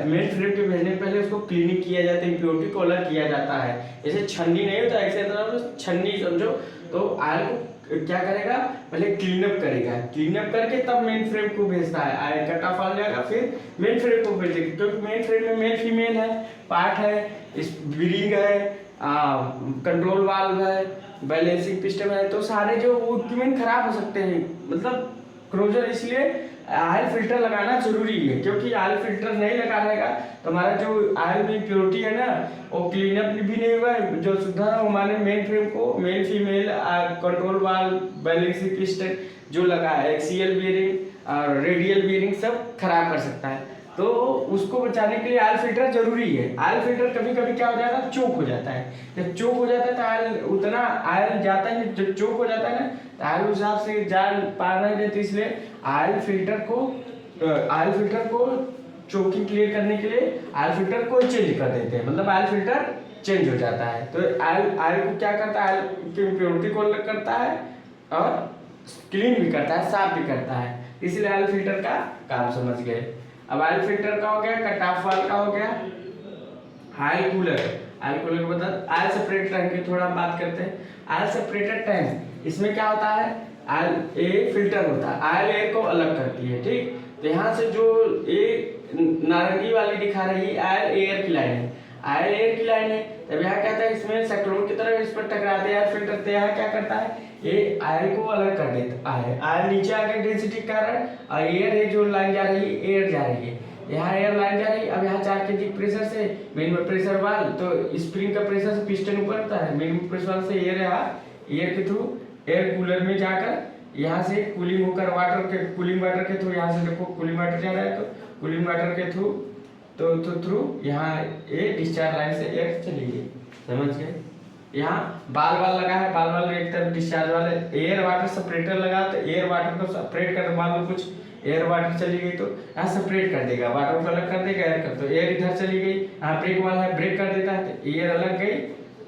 मेन फ्रेम के भेजने पहले उसको क्लीनिंग किया जाता है, इम्प्योरिटी को अलग किया जाता है। जैसे छन्नी नहीं होता ऐसे छन्नी समझो, तो आयल को क्या करेगा पहले क्लीनअप करेगा, क्लीनअप करके तब मेन फ्रेम को भेजता है, आयल कट ऑफ आ जाएगा फिर मेन फ्रेम को भेजेगा, क्योंकि मेन फ्रेम में मेल फीमेल है, पार्ट है, ब्रिंग है, कंट्रोल वाल्व है, बैलेंसिंग सिस्टम है, तो सारे जो इक्विपमेंट खराब हो सकते हैं, मतलब क्रोजर। इसलिए आयल फिल्टर लगाना जरूरी है, क्योंकि आयल फिल्टर नहीं लगा रहेगा तो हमारा जो आयल में इम्प्योरिटी है ना वो क्लीनअप भी नहीं होगा, जो सुधार हमारे मेन फ्रेम को male female control valve balancing system जो लगा है, एक्सियल बियरिंग और रेडियल बियरिंग सब खराब कर सकता है। तो उसको बचाने के लिए आयल फिल्टर जरूरी है। आयल फिल्टर कभी कभी क्या हो जाता है चोक हो जाता है, जब चोक हो जाता है तो आयल आयल उतना आयल जाता है, जो चोक हो जाता है ना, तो आयल उस हिसाब से जा पा रहे थे, इसलिए आयल फिल्टर को चोकिंग क्लियर करने के लिए आयल फिल्टर को चेंज कर देते हैं, मतलब आयल फिल्टर चेंज हो जाता है। तो आयल को क्या करता है, आयल की इम्प्योरिटी को अलग करता है और क्लीन भी करता है, साफ भी करता है, इसलिए आयल फिल्टर का काम समझ गए। अब आयल फिल्टर का हो गया, कट ऑफ वाल्व का हो गया, आयल कूलर के बता आयल सेपरेटर टैंक की थोड़ा बात करते हैं। आयल सेपरेटर टैंक, इसमें क्या होता है, आयल ए फिल्टर होता है, आयल एयर को अलग करती है, ठीक। तो यहाँ से जो ए नारंगी वाली दिखा रही है आयल एयर की लाइन है, आयल एयर की लाइन है। तब यहाँ क्या है, इसमें साइक्लोन की तरह इस पर टकराते हैं फिल्टर, तो यहाँ क्या करता है, ये आयल को अलग कर देता है, आयल नीचे आके डेंसिटी के कारण, और एयर है जो लाइन जा रही है, एयर जा रही है, यहाँ एयर लाइन जा रही है। अब यहाँ 4 kg प्रेशर से मेन में प्रेशर वाल, तो स्प्रिंग का प्रेशर से पिस्टन ऊपर होता है, मेन प्रेशर वाल से एयर एयर के थ्रू एयर कूलर में जाकर यहाँ से कूलिंग होकर कूलिंग वाटर के थ्रू, यहाँ से देखो कूलिंग वाटर जा रहा है, तो कूलिंग वाटर के थ्रू थ्रू यहाँ ये डिस्चार्ज लाइन से एयर चली गई, समझ गए। यहाँ बाल लगा है, बाल एक तरफ डिस्चार्ज वाले, एयर वाटर सेपरेटर लगा, तो एयर वाटर को सेपरेट कर, मान लो कुछ एयर वाटर चली गई तो यहाँ सेपरेट कर देगा, वाटर को अलग कर देगा, एयर कर, तो एयर इधर चली गई, यहाँ ब्रेक वाला है, ब्रेक कर देता है, तो एयर अलग गई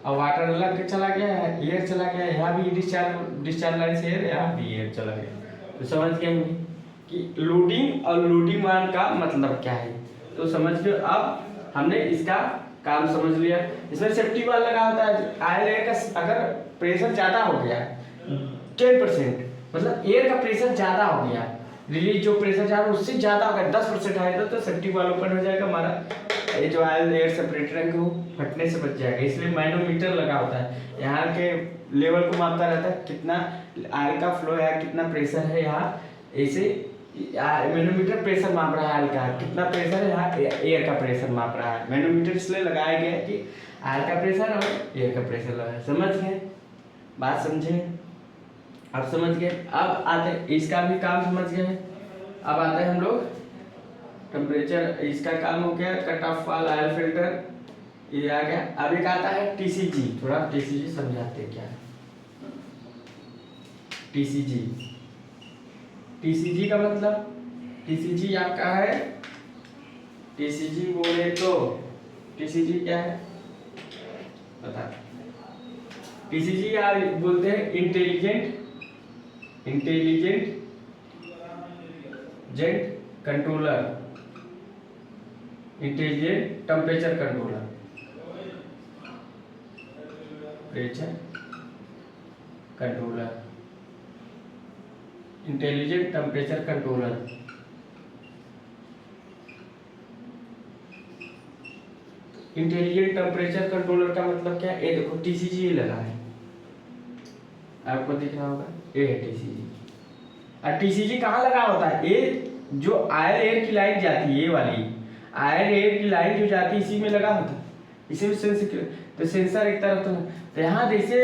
और वाटर अलग चला गया है, एयर चला गया, यहाँ भी डिस्चार्ज लाइन से एयर, यहाँ भी एयर चला गया। तो समझ गए कि लोडिंग और लोडिंग वाल्व का मतलब क्या है, तो समझ गए। अब हमने इसका काम समझ लिया। इसमें सेफ्टी वाल्व लगा होता है, आयल एयर का अगर प्रेशर ज़्यादा हो गया 10%, मतलब एयर का प्रेशर ज़्यादा हो गया, रिलीज जो प्रेशर जा रहा है उससे ज़्यादा हो गया, 10% आएगा तो सेफ्टी वाल्व ओपन हो जाएगा, हमारा ये जो आयल एयर सेपरेटर है वो फटने से बच जाएगा। इसलिए मैनोमीटर लगा होता है, यहाँ के लेवल को मापता रहता है, कितना आयल का फ्लो है, कितना प्रेशर है, यहाँ ऐसे मैनोमीटर प्रेशर माप रहा है आयल का, कितना प्रेशर है, यहाँ एयर का प्रेशर माप रहा है। मैनोमीटर इसलिए लगाया गया है कि आयल का प्रेशर और एयर का प्रेशर लगा। समझ गए, बात समझे, अब समझ गए। अब आते इसका भी काम समझ गए। अब आते हैं हम लोग टेम्परेचर, इसका काम हो गया, cut off valve, oil filter, ये आ गया। अब एक आता है टीसीजी, थोड़ा टीसीजी समझाते हैं क्या है टीसीजी। टीसीजी का मतलब, टीसीजी आपका है, टीसीजी बोले तो टीसीजी क्या है बता। टीसीजी आप बोलते हैं intelligent jet controller, intelligent temperature controller, temperature controller, intelligent temperature controller. Intelligent temperature controller का मतलब क्या है, ये देखो टीसीजी लगा है, आपको दिख रहा होगा, ये है टीसीजी। और टीसीजी कहाँ लगा होता है, ये जो आयल एयर की लाइन जाती है, ये वाली आयल एयर की लाइन जो जाती है इसी में लगा होता है, इसी में सेंसर, तो सेंसर एक तरफ तो यहाँ जैसे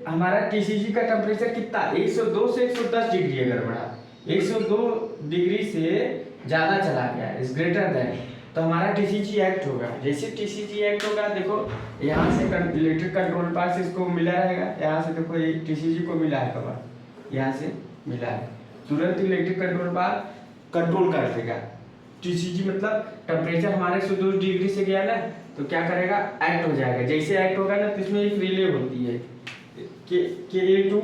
हमारा टीसीजी का टेम्परेचर कितना 102 से 110 डिग्री अगर बढ़ा, 102 डिग्री से ज़्यादा चला गया, इज ग्रेटर देन, तो हमारा टीसीजी एक्ट होगा। जैसे टीसीजी एक्ट होगा, देखो यहाँ से इलेक्ट्रिक कंट्रोल पास इसको मिला रहेगा, यहाँ से देखो ये टीसीजी को मिला है, कवर यहाँ से मिला है, तुरंत इलेक्ट्रिक कंट्रोल पास कंट्रोल कर देगा। टीसीजी मतलब टेम्परेचर हमारे 102 डिग्री से गया ना, तो क्या करेगा, एक्ट हो जाएगा। जैसे एक्ट होगा ना, तो इसमें एक रिले होती है K2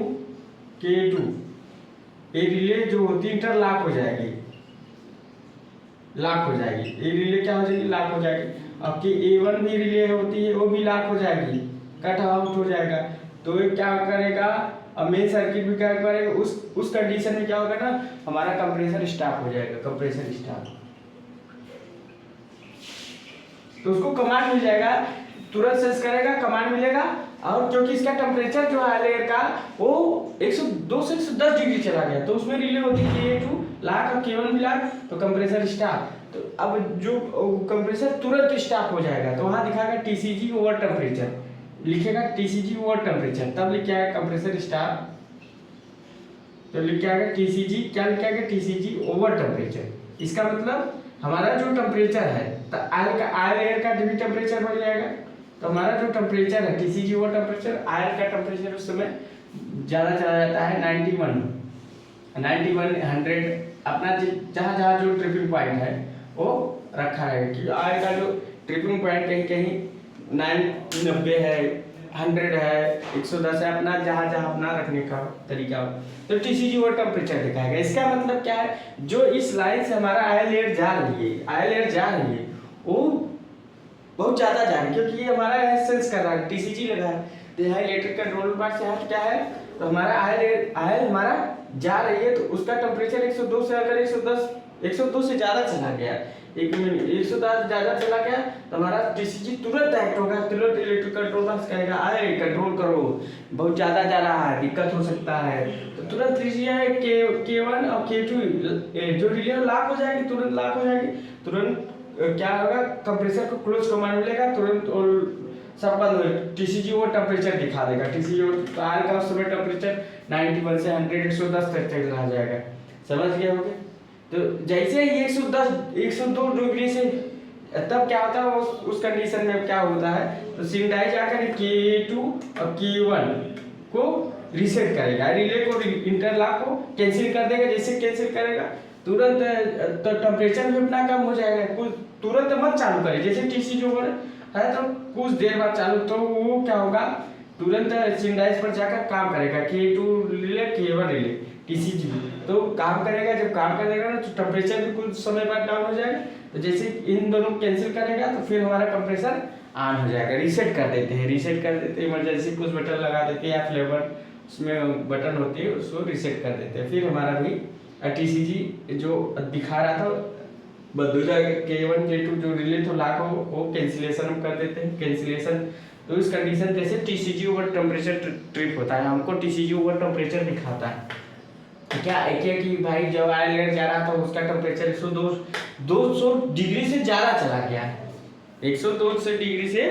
ये रिले जो होती है इंटरलॉक हो जाएगी, लॉक हो जाएगी, ये रिले क्या हो जाएगी, लॉक हो जाएगी। अब A1 भी रिले होती है, वो भी लॉक हो जाएगी, कट आउट हो जाएगा। तो ये क्या करेगा, अब मेन सर्किट भी क्या करेगा, उस कंडीशन में क्या होगा ना, हमारा कंप्रेसर स्टॉप हो जाएगा, कंप्रेसर स्टॉप, तो उसको कमांड मिल जाएगा, तुरंत सेंस करेगा, कमांड मिलेगा। और क्योंकि इसका टेम्परेचर जो है एयर का वो 102 से 110 डिग्री चला गया, तो उसमें रिले होती है K2 लाख और K1 भी लाख, तो कंप्रेसर स्टॉप। तो अब जो कंप्रेसर तुरंत स्टॉप हो जाएगा, तो वहां दिखाएगा टीसीजी ओवर टेम्परेचर, लिखेगा टीसीजी ओवर टेम्परेचर, तब लिख आएगा कंप्रेसर स्टॉप, तो लिख आएगा टीसीजी, क्या लिख आएगा, टीसीजी ओवर टेम्परेचर। इसका मतलब हमारा जो टेम्परेचर है, तो आयल एयर का भी टेम्परेचर बढ़ जाएगा, तो हमारा जो टेम्परेचर है टीसीजी वो टेम्परेचर आयल का टेम्परेचर उस समय ज़्यादा चला जाता है 91 100 अपना जहाँ जहाँ जो ट्रिपिंग पॉइंट है वो रखा है कि आयल का जो ट्रिपिंग पॉइंट कहीं कहीं 90 है 100 है 110 है अपना जहाँ जहाँ अपना रखने का तरीका हो तो टीसीजी वो टेम्परेचर दिखाएगा। इसका मतलब क्या है जो इस लाइन से हमारा आयल एयर जा रही है वो बहुत ज़्यादा जा रही है क्योंकि ये हमारा सेंस कर रहा है टीसीजी लगा है तो यहाँ इलेक्ट्रिक कंट्रोल बॉक्स यहाँ क्या है तो हमारा आयल हमारा जा रही है तो उसका टेम्परेचर 102 से अगर 102 से ज़्यादा चला गया 110 ज़्यादा चला गया तो हमारा टीसीजी तुरंत एक्ट होगा तुरंत इलेक्ट्रिक कंट्रोल बॉक्स कहेगा आए कंट्रोल करो बहुत ज़्यादा जा रहा है दिक्कत हो सकता है तो तुरंत लीजिए K1 और K2 जो रिले लॉक हो जाएगी तुरंत लॉक हो जाएगी तुरंत क्या होगा कंप्रेसर को क्लोज कमांड मिलेगा तुरंत और सब बंद हो टीसीजी वो टेम्परेचर दिखा देगा टीसीजी आयल का उस समय टेम्परेचर 91 से 100 110 तक चला जाएगा समझ गए होंगे। तो जैसे ही 102 डिग्री से तब क्या होता है उस कंडीशन में क्या होता है तो सिंडाई जाकर K2 और K1 को रीसेट करेगा रिले को इंटरलॉक को कैंसिल कर देगा जैसे कैंसिल करेगा तुरंत तो टेम्परेचर भी अपना कम हो जाएगा कुछ तुरंत मत चालू करें जैसे टीसीजी ओवर है तो कुछ देर बाद चालू तो वो क्या होगा तुरंत सिंडाइस पर जाकर काम करेगा K2 relay K1 relay TCG तो काम करेगा जब काम करेगा ना तो टेम्परेचर भी कुछ समय बाद डाउन हो जाएगा तो जैसे इन दोनों कैंसिल करेगा तो फिर हमारा कंप्रेसर ऑन हो जाएगा रीसेट कर देते हैं इमरजेंसी कुछ बटन लगा देते हैं या फ्लेवर उसमें बटन होती है उसको रीसेट कर देते हैं फिर हमारा भी टीसीजी जो दिखा रहा था बंद हो जाएगा K1 K2 जो रिले तो लाख हो वो कैंसिलेशन हम कर देते हैं कैंसिलेशन तो इस कंडीशन जैसे टीसीजी ओवर टेम्परेचर ट्रिप होता है हमको टीसीजी ओवर टेम्परेचर दिखाता है क्या है कि भाई जब आयल एयर जा रहा था उसका टेम्परेचर 200 डिग्री से ज़्यादा चला गया 102 डिग्री से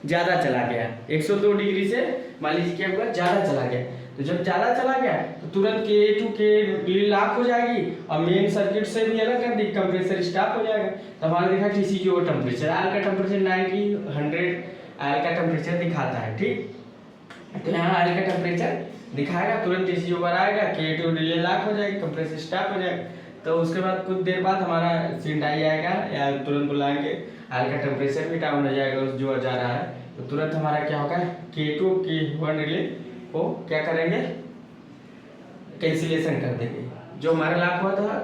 ज़्यादा चला गया 102 डिग्री से मान लीजिए क्या हुआ ज़्यादा चला गया तो जब ज़्यादा चला गया तो तुरंत K2 के लॉक हो जाएगी और मेन सर्किट से भी अलग कर दी कंप्रेसर स्टॉप हो जाएगा तो हमारा देखा टीसीजी ओवर टेम्परेचर आयल का टेम्परेचर 90 100 आयल का टेम्परेचर दिखाता है ठीक तो यहाँ आयल का टेम्परेचर दिखाएगा तुरंत टीसीजी ओवर आएगा K2 रिले लॉक हो जाएगी कंप्रेसर स्टॉप हो जाएगा तो उसके बाद कुछ देर बाद हमारा सिंडाई आएगा या तुरंत बुलाएंगे आयल का टेम्परेचर भी डाउन हो जाएगा उस जो जा रहा है तो तुरंत हमारा क्या होगा K2 K1 रिले को क्या करेंगे कैंसिलेशन कर देंगे जो हमारा लॉक हुआ था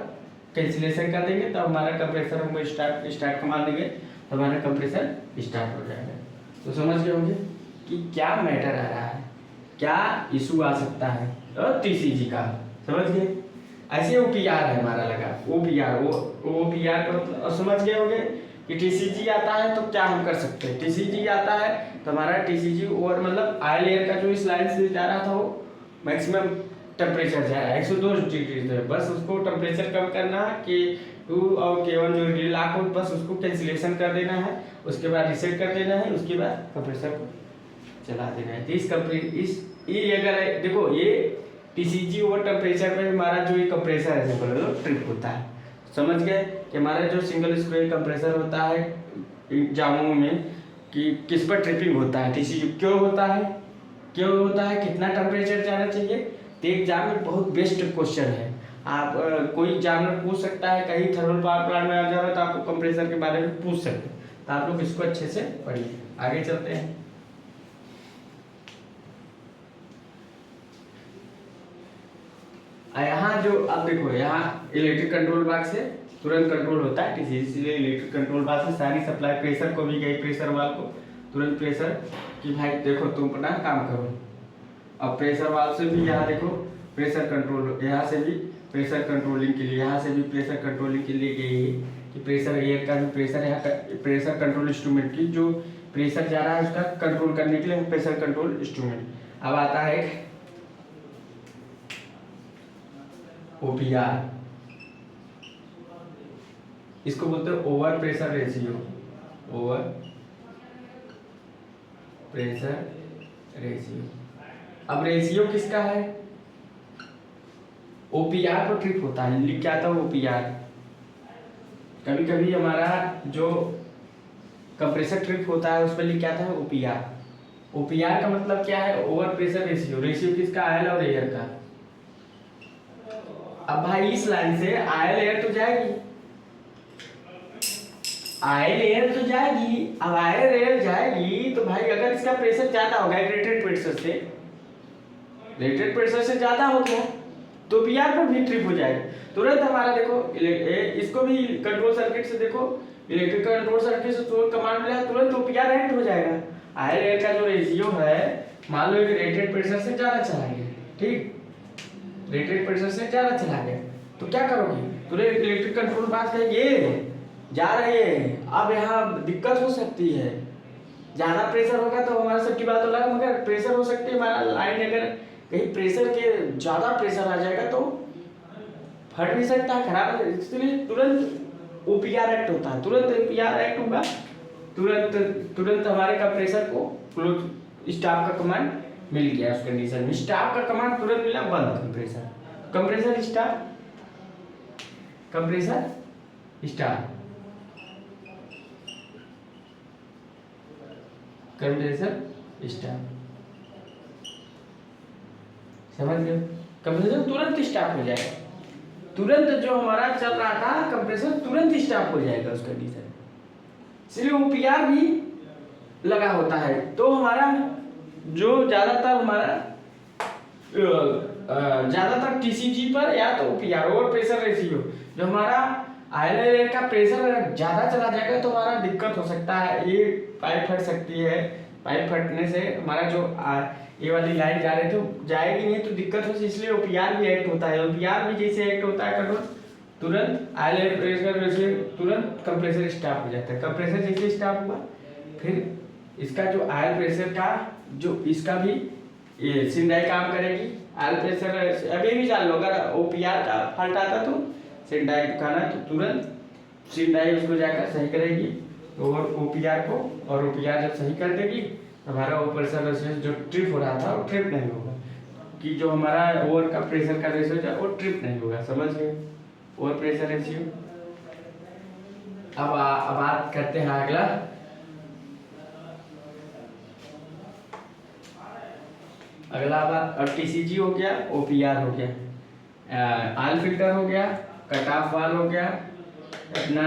कैंसिलेशन कर देंगे तो हमारा कंप्रेसर हम स्टार्ट कमा देंगे तो हमारा कंप्रेसर स्टार्ट हो जाएगा। तो समझ गए होंगे कि क्या मैटर आ रहा है क्या इशू आ सकता है और टीसीजी का समझ गए ऐसे ओपीआर है हमारा लगा ओपीआर का मतलब समझ गए होंगे कि टीसीजी आता है तो क्या हम कर सकते हैं टीसीजी आता है तो हमारा टीसीजी ओवर मतलब आयल एयर का जो इस लाइन से जा रहा था वो मैक्सिमम टेम्परेचर जा रहा है 102 डिग्री से बस उसको टेम्परेचर कम करना है K2 और K1 जो रिले लॉक हो बस उसको कैंसिलेशन कर देना है उसके बाद रीसेट कर देना है उसके बाद कंप्रेसर को चला देना है ये अगर देखो ये टीसीजी ओवर टेम्परेचर में हमारा जो ये कंप्रेसर है सिंपल ट्रिप होता है समझ गए कि हमारा जो सिंगल स्क्वायर कंप्रेसर होता है एग्जामों में कि किस पर ट्रिपिंग होता है टीसीजी क्यों होता है कितना टेम्परेचर जाना चाहिए तो एग्जाम में बहुत बेस्ट क्वेश्चन है आप कोई एग्जामिनर पूछ सकता है कहीं थर्मल पावर प्लांट में आ जा रहा है तो आपको कंप्रेसर के बारे में पूछ सकते हैं तो आप लोग इसको अच्छे से पढ़िए आगे चलते हैं। यहाँ जो अब देखो यहाँ इलेक्ट्रिक कंट्रोल बॉक्स से तुरंत कंट्रोल होता है इसलिए इलेक्ट्रिक कंट्रोल बॉक्स से सारी सप्लाई प्रेशर को भी गई प्रेशर वाल को तुरंत प्रेशर कि भाई देखो तुम अपना काम करो अब प्रेशर वाल से भी यहाँ देखो प्रेशर कंट्रोल यहाँ से भी प्रेशर कंट्रोलिंग के लिए यहाँ से भी प्रेशर कंट्रोलिंग के लिए गई है कि प्रेशर एयर का भी प्रेशर यहाँ प्रेशर कंट्रोल इंस्ट्रूमेंट की जो प्रेशर जा रहा है उसका कंट्रोल करने के लिए प्रेशर कंट्रोल इंस्ट्रूमेंट। अब आता है ओपीआर इसको बोलते हैं over pressure ratio over pressure ratio. अब रेशियो किसका है ओपीआर पर ट्रिप होता है लिख के आता है ओपीआर कभी कभी हमारा जो कंप्रेसर ट्रिप होता है उस पर लिखा था ओपीआर। ओपीआर का मतलब क्या है? Over pressure ratio. रेशियो किसका? आयल और एयर का। अब भाई इस लाइन से आयल एयर तो जाएगी, आयल एयर तो जाएगी। अब आयल एयर जाएगी तो भाई अगर इसका प्रेशर ज्यादा हो गया रेटेड प्रेशर से ज्यादा हो गया तो पीआर पर भी ट्रिप हो जाएगा। तुरंत हमारा देखो इसको भी कंट्रोल सर्किट से देखो, इलेक्ट्रिक कंट्रोल सर्किट से तुरंत कमांड मिला, तुरंत ओपीआर एक्ट हो जाएगा। आयल एयर का जो रेशियो है, मान लो रेटेड प्रेशर से ज्यादा चला गया, ठीक, रेटेड प्रेशर से ज्यादा चला गया तो क्या करोगे? तुरंत इलेक्ट्रिक कंट्रोल पास करेंगे, जा रहे हैं। अब यहाँ दिक्कत हो सकती है, ज्यादा प्रेशर होगा तो हमारा सबकी बात अलग, मगर प्रेशर हो सकती है हमारा लाइन अगर कहीं प्रेशर के ज्यादा प्रेशर आ जाएगा तो फट भी सकता है, खराब है। इसलिए तुरंत ओपीआर एक्ट होता है। तुरंत ओपीआर एक्ट होगा, तुरंत हमारे कंप्रेसर को क्लोज स्टॉप का कमांड मिल गया। उस कंडीशन में स्टॉप का कमांड तुरंत मिला, बंद compressor stop, compressor stop, compressor stop. समझ गए? कंप्रेसर तुरंत स्टॉप हो जाएगा, तुरंत जो हमारा चल रहा था कंप्रेसर तुरंत स्टॉप हो जाएगा उस कंडीशन। इसलिए ओपीआर भी लगा होता है तो हमारा जो ज्यादातर टीसीजी पर या तो ओपीआर ओवर प्रेशर रेशियो, जो हमारा आयल एयर का प्रेशर ज्यादा चला जाएगा तो हमारा दिक्कत हो सकता है, ये पाइप फट सकती है। पाइप फटने से हमारा जो ये वाली लाइन जा रही तो जाएगी नहीं तो दिक्कत हो, इसलिए ओपीआर भी एक्ट होता है। ओपीआर भी जैसे एक्ट होता है कंट्रोल, तुरंत आयल एयर प्रेशर रेशियो तुरंत कंप्रेसर स्टॉप हो जाता है। कंप्रेसर जैसे स्टॉप हुआ फिर इसका जो आयल प्रेशर का जो इसका भी ये सिंडाई काम करेगी। आयल प्रेशर अभी भी जान लो, अगर ओपीआर का फॉल्ट आता तो सिंडाई खाना तो तुरंत सिंडाई उसको जाकर सही करेगी और ओपीआर को, और ओपीआर जब सही कर देगी हमारा ओवर प्रेशर रेशियो जो ट्रिप हो रहा था वो ट्रिप नहीं होगा, कि जो हमारा ओवर का प्रेशर का रेशियो था वो ट्रिप नहीं होगा। समझ गए? Over pressure ratio. अब बात करते हैं अगला। अगला बात, अब टीसीजी हो गया, ओपीआर हो गया, आयल फिल्टर हो गया, कट ऑफ वाल हो गया, अपना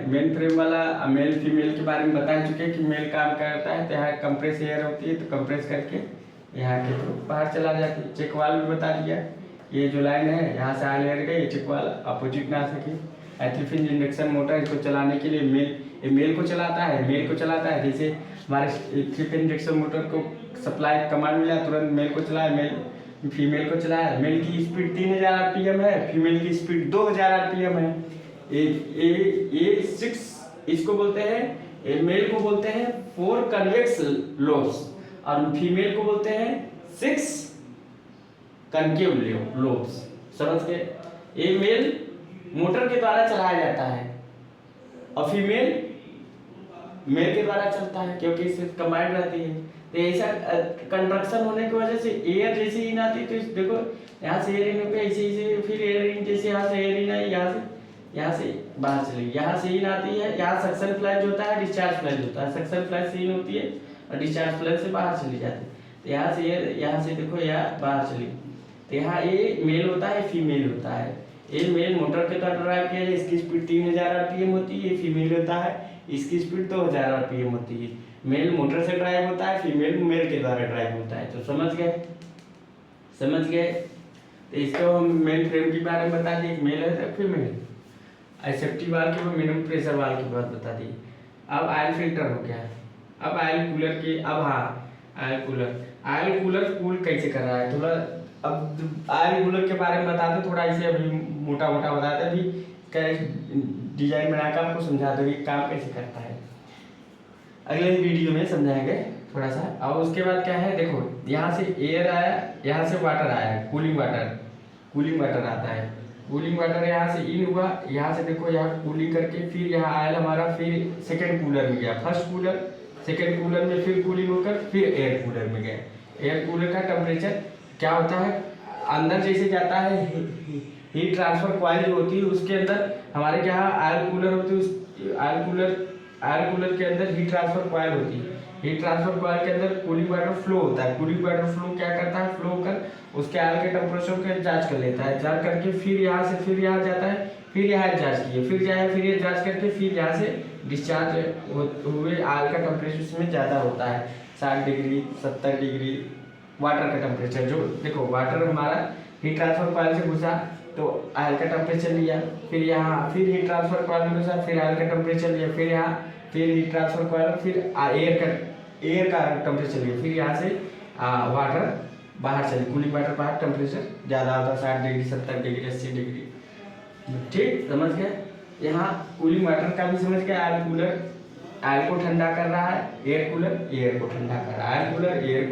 मेन फ्रेम वाला मेल फीमेल के बारे में बता चुके हैं कि मेल काम करता है तो यहाँ कंप्रेस एयर होती है तो कंप्रेस करके यहाँ के थ्रू बाहर चला जाती है। चेक वाल भी बता दिया, ये जो लाइन है यहाँ से आयल एयर गई, ये चेक वाल अपोजिट ना आ सके। थ्री फेज इंडक्शन मोटर इसको चलाने के लिए मेल को चलाता है, जैसे हमारे थ्री फेज इंडक्शन मोटर को सप्लाई कमांड मिला तुरंत मेल को चलाया, मेल फीमेल को चलाया। मेल की स्पीड 3000 आरपीएम है, फीमेल की स्पीड 2000 आरपीएम है। ये 6 इसको बोलते हैं, मेल को बोलते हैं 4 कन्वेक्स लोब्स और फीमेल को बोलते हैं 6 कनकेव लोब्स। समझ गए? ये मेल मोटर के द्वारा चलाया जाता है और फीमेल मेल के द्वारा चलता है क्योंकि इससे कंबाइंड रहती है। तो ऐसा कंट्रक्शन होने की वजह से एयर जैसे इन आती है तो देखो यहाँ से एयर इन हो गया, ऐसे फिर एयर इन, जैसे यहाँ से एयर इन आई, यहाँ से बाहर चली, यहाँ से इन आती है, यहाँ सक्शन फ्लैश होता है, डिस्चार्ज फ्लैश होता है। सक्शन फ्लैश से इन होती है और डिस्चार्ज फ्लैश से बाहर चली जाती है। तो यहाँ से एयर, यहाँ से देखो यहाँ बाहर चली, तो यहाँ ये मेल होता है, फीमेल होता है। ये मेल मोटर के द्वारा ड्राइव किया जाए, इसकी स्पीड 3000 आरपीएम होती है। फीमेल होता है, इसकी स्पीड 2000 आरपीएम होती है। मेल मोटर से ड्राइव होता है, फीमेल मेल के द्वारा ड्राइव होता है। तो समझ गए? तो इसको हम मेन फ्रेम के बारे में बता दिए, मेल है फीमेल। सेफ्टी वाल के बाद मिनिमम प्रेशर वाल की बात बता दी। अब आयल फिल्टर हो गया। अब आयल कूलर के, अब हाँ आयल कूलर कूल कैसे कर रहा है थोड़ा, अब आयल कूलर के बारे में बता दे थोड़ा, इसे अभी मोटा बताते अभी डिजाइन बनाकर आपको समझा दो काम कैसे करता है। अगले वीडियो में समझाएंगे थोड़ा सा। और उसके बाद क्या है, देखो यहाँ से एयर आया, यहाँ से वाटर आया, कूलिंग वाटर आता है। कूलिंग वाटर यहाँ से इन हुआ, यहाँ से देखो यहाँ कूलिंग करके फिर यहाँ आया हमारा, फिर सेकेंड कूलर में गया, फर्स्ट कूलर सेकेंड कूलर में फिर कूलिंग होकर फिर एयर कूलर में गया। एयर कूलर का टेम्परेचर क्या होता है, अंदर जैसे जाता है हीट ट्रांसफर कॉइल जो होती है उसके अंदर हमारे क्या आयल कूलर होती है, आयल कूलर एयर कूलर के अंदर हीट ट्रांसफर कॉइल होती है। हीट ट्रांसफर कॉइल के अंदर कूलिंग वाटर फ्लो होता है। कूलिंग वाटर फ्लो क्या करता है, फ्लो कर उसके एयर के टेम्परेचर को जांच कर लेता है। जांच करके फिर यहाँ से फिर यहाँ जाता है, फिर यहाँ जांच किए, फिर जाए, फिर ये जांच करके फिर यहाँ से डिस्चार्ज हुए एयर का टेम्परेचर इसमें ज़्यादा होता है, 60 डिग्री 70 डिग्री वाटर का टेम्परेचर। जो देखो वाटर हमारा हीट ट्रांसफर कॉइल से घुसा तो एयर का टेम्परेचर लिया, फिर यहाँ फिर हीट ट्रांसफर कॉइल में घुसा, फिर एयर का टेम्परेचर लिया, फिर यहाँ फिर हीट ट्रांसफर कॉइल, फिर एयर का टेम्परेचर लिया, फिर यहाँ से वाटर बाहर चले, कूलिंग वाटर बाहर, टेम्परेचर ज़्यादा होता है 60 डिग्री 70 डिग्री 80 डिग्री। ठीक समझ गए। यहाँ कूलिंग वाटर का भी समझ गए। एयर कूलर एयर को ठंडा कर रहा है, एयर कूलर एयर को ठंडा कर रहा है, एयर कूलर एयर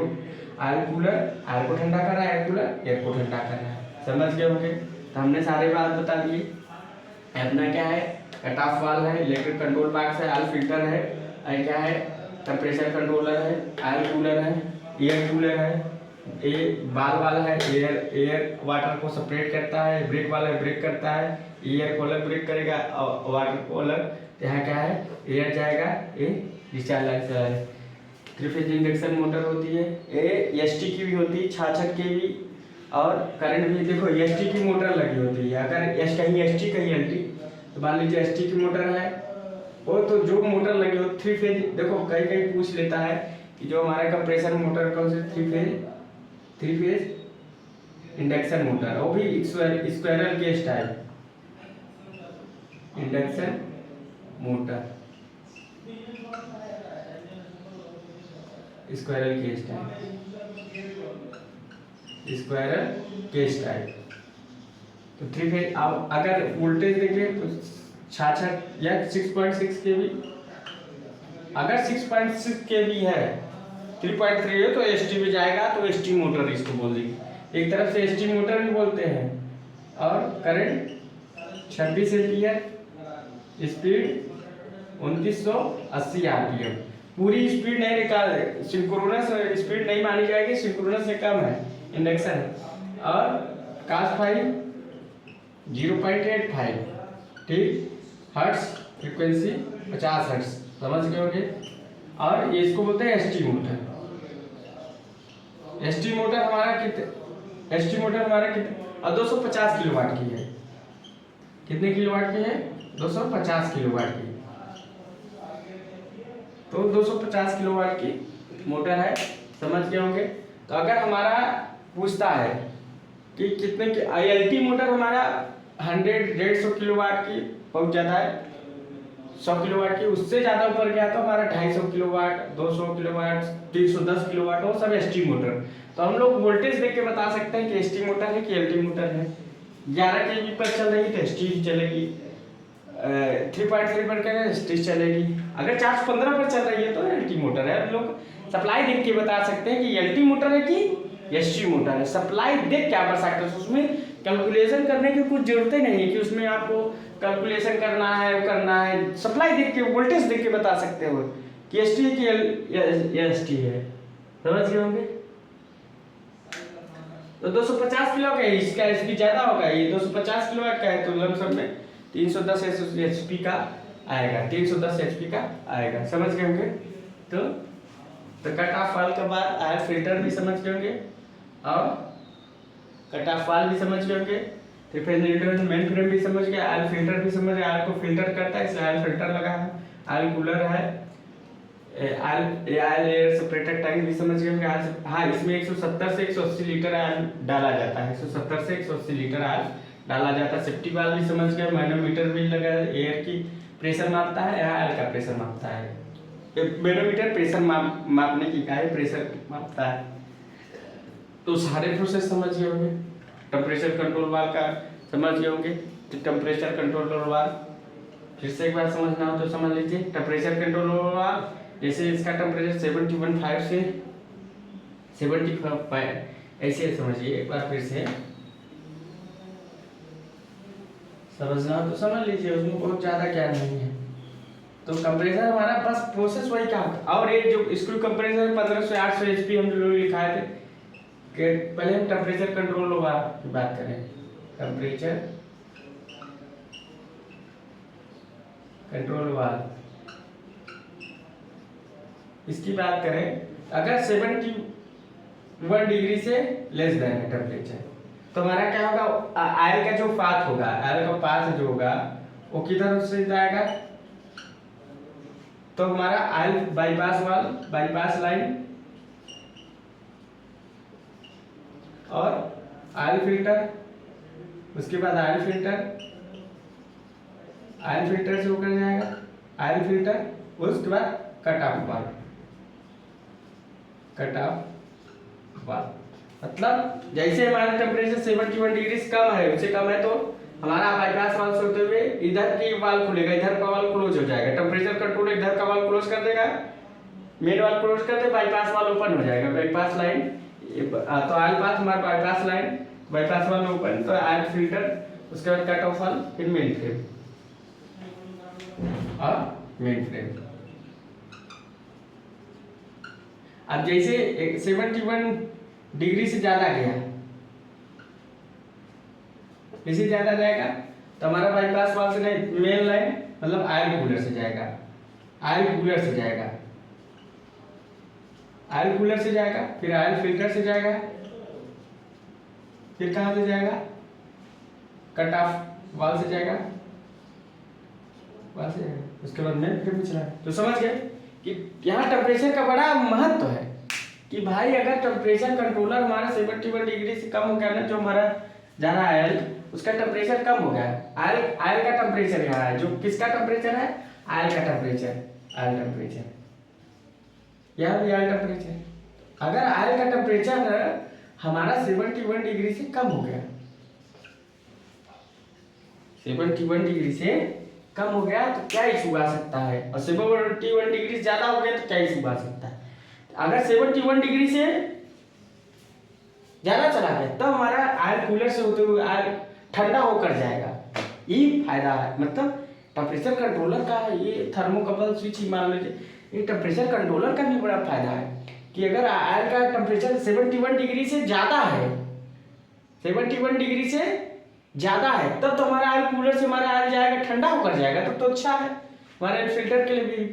को ठंडा कर रहा है, एयर कूलर एयर को ठंडा कर रहा है। समझ गए होंगे। तो हमने सारे बात बता दिए। अपना क्या है, कट ऑफ वाल्व है, इलेक्ट्रिक कंट्रोल बॉक्स है, ऑयल फिल्टर है, और क्या है, टेम्परेचर कंट्रोलर है, एयर कूलर है, एयर कूलर है, बाल वाला है, एयर वाटर को सेपरेट करता है, ब्रेक वाला है ब्रेक करता है, एयर कूलर ब्रेक करेगा, वाटर कूलर यहाँ क्या है, एयर जाएगा, ये discharge line. 3 phase induction motor होती है, ये एसटी की भी होती है, 66 kV, और करंट भी देखो एसटी की मोटर लगी होती है। अगर कहीं एसटी कहीं एलटी, तो मान लीजिए एसटी की मोटर है वो, तो जो मोटर लगी हो 3 फेज, देखो कहीं कहीं पूछ लेता है कि जो हमारा कंप्रेसर मोटर कौन से 3 फेज इंडक्शन मोटर, वो भी squirrel cage type induction motor, squirrel cage type. तो 3 फेज, अब अगर वोल्टेज देखें तो 66 या 6.6 kV, अगर 6.6 kV है, 3.3 है तो एसटी में जाएगा, तो एसटी मोटर इसको बोल देंगे। एक तरफ से एसटी मोटर भी बोलते हैं। और करंट 26 एम्पीयर, स्पीड 2980 आरपीएम। पूरी स्पीड नहीं निकाल, सिंक्रोनस स्पीड नहीं मानी जाएगी, सिंक्रोनस से कम है इंडक्शन। और कास फाइव 0.85, ठीक, हर्ट्ज, फ्रीक्वेंसी 50 हर्ट्ज, समझ गए होंगे। और ये इसको बोलते हैं एसटी मोटर। एसटी मोटर हमारा कितने, और 250 किलोवाट की है। कितने किलोवाट की है, 250 किलोवाट की। तो 250 किलोवाट की मोटर है, समझ गए होंगे। तो अगर हमारा पूछता है कि कितने की, आईएलटी मोटर हमारा 100-150 किलोवाट की बहुत ज़्यादा है, 100 किलोवाट की, उससे ज़्यादा ऊपर गया तो हमारा 250 किलोवाट, 200 किलोवाट, 310 किलोवाट, वो सब एसटी मोटर। तो हम लोग वोल्टेज देख के बता सकते हैं कि एसटी मोटर है कि एलटी मोटर है। 11 kV पर चल रही तो एसटी चलेगी, 3.3 पर करें एसटी चलेगी। अगर 415 पर चल रही है तो एलटी मोटर है। हम लोग सप्लाई देख के बता सकते हैं कि एलटी मोटर है कि एसटी मोटर है। सप्लाई देख के आप बता सकते हैं, उसमें कैलकुलेशन करने की कुछ जरूरत नहीं है कि उसमें आपको कैलकुलेशन करना है। सप्लाई देख के, वोल्टेज देख के बता सकते हो कि एसटी है कि एसटी है, समझ गए होंगे। तो 250 किलो का है, इसका एचपी ज्यादा होगा, ये 250 किलो का है, तो लमसम में 310 एचपी का आएगा, 310 एचपी का आएगा, समझ गए होंगे। तो कट ऑफ वाल्व के बाद एयर फिल्टर भी समझ गए होंगे, और कट ऑफ वाल्व भी समझ गए होंगे, मेन फ्रेम भी समझ गए, एयर फिल्टर भी समझ गए, एयर को फिल्टर करता है इसलिए एयर फिल्टर लगा है, एयर कूलर है, एयर सेपरेटर टैंक भी समझ गए होंगे। हाँ, इसमें 170 से 180 लीटर एयर डाला जाता है, 170 से 180 लीटर एयर डाला जाता है। सेफ्टी वाल्व भी समझ गए, मैनोमीटर भी लगा है, एयर की प्रेशर मापता है, एयर का प्रेशर मापता है। मैनोमीटर प्रेशर मापने की इकाई, प्रेशर मापता है। तो सारे प्रोसेस समझ गए होंगे। टेम्परेचर कंट्रोल वाल्व का समझ गए होंगे। तो टेम्परेचर कंट्रोलर वाल्व फिर से एक बार समझना हो तो समझ लीजिए। टेम्परेचर कंट्रोलर वाल्व, जैसे इसका टेम्परेचर 71.5 से 75, ऐसे समझिए। एक बार फिर से समझना हो तो समझ लीजिए, उसमें बहुत ज़्यादा क्या नहीं है। तो कंप्रेसर हमारा बस प्रोसेस वही का, और ये जो स्क्रू कंप्रेसर 1500-800 HP हम लोग लिखाए थे कि पहले हम टेम्परेचर कंट्रोल वाल्व की बात करें। टेम्परेचर कंट्रोल वाल्व इसकी बात करें, अगर 71 डिग्री से लेस देन है टेम्परेचर, तो हमारा क्या होगा, आयल का जो पाथ होगा, आयल का पाथ जो होगा वो किधर से जाएगा, तो हमारा आयल बाईपास वाल, बाईपास लाइन और आयल फिल्टर, उसके बाद आयल फिल्टर, आयल फिल्टर से होकर जाएगा आयल फिल्टर, उसके बाद कट ऑफ वाल, कट ऑफ वाल। मतलब जैसे हमारा टेम्परेचर 71 डिग्री से कम है, उससे कम है, तो हमारा बाईपास वाल से होते हुए इधर की वाल खुलेगा, इधर का वाल क्लोज हो जाएगा, टेम्परेचर कंट्रोल इधर का वाल क्लोज कर देगा, मेन वाल क्लोज कर दे, बाईपास वाल ओपन हो जाएगा, बाईपास लाइन, तो आयल पाथ हमारा बाईपास लाइन, बाईपास वाल ओपन, तो आयल फिल्टर, उसके बाद कट ऑफ वाल, फिर मेन फ्रेम और मेन फ्रेम। अब जैसे 71 डिग्री से ज्यादा गया, इसी ज्यादा जाएगा तो हमारा बाईपास वाल से नहीं, मेन लाइन मतलब आयल कूलर से जाएगा, आयल कूलर से जाएगा, आयल कूलर से जाएगा, फिर आयल फिल्टर से जाएगा, फिर कहाँ से जाएगा, कट ऑफ वाल से जाएगा, वाल से जाएगा, उसके बाद मेन फ्रेम में चला। तो समझ गए कि यहाँ टेम्परेचर का बड़ा महत्व है कि भाई अगर टेम्परेचर कंट्रोलर हमारा 71 डिग्री से कम हो गया ना, जो हमारा जा रहा है आयल, उसका टेम्परेचर कम हो गया है, आयल आयल का टेम्परेचर यहाँ है, जो किसका टेम्परेचर है, आयल का टेम्परेचर, आयल टेम्परेचर, यहाँ भी आयल टेम्परेचर। अगर आयल का टेम्परेचर हमारा 71 डिग्री से कम हो गया, 71 डिग्री से कम हो गया तो क्या इशू आ सकता है, और 71 डिग्री से ज्यादा हो गया तो क्या इशू आ सकता है। अगर 71 डिग्री से ज्यादा चला गया तब हमारा आयल कूलर से होते हुए आयल ठंडा होकर जाएगा, ये फायदा है। मतलब टेम्परेचर कंट्रोलर का ये थर्मोकपल स्विच ही मान लीजिए, ये टेम्परेचर कंट्रोलर का भी बड़ा फायदा है कि अगर आयल का टेम्परेचर 71 डिग्री से ज्यादा है, 71 डिग्री से ज्यादा है, तब तो हमारा आयल कूलर से हमारा आयल जाएगा, ठंडा होकर जाएगा, तब तो अच्छा है, हमारे फिल्टर के लिए भी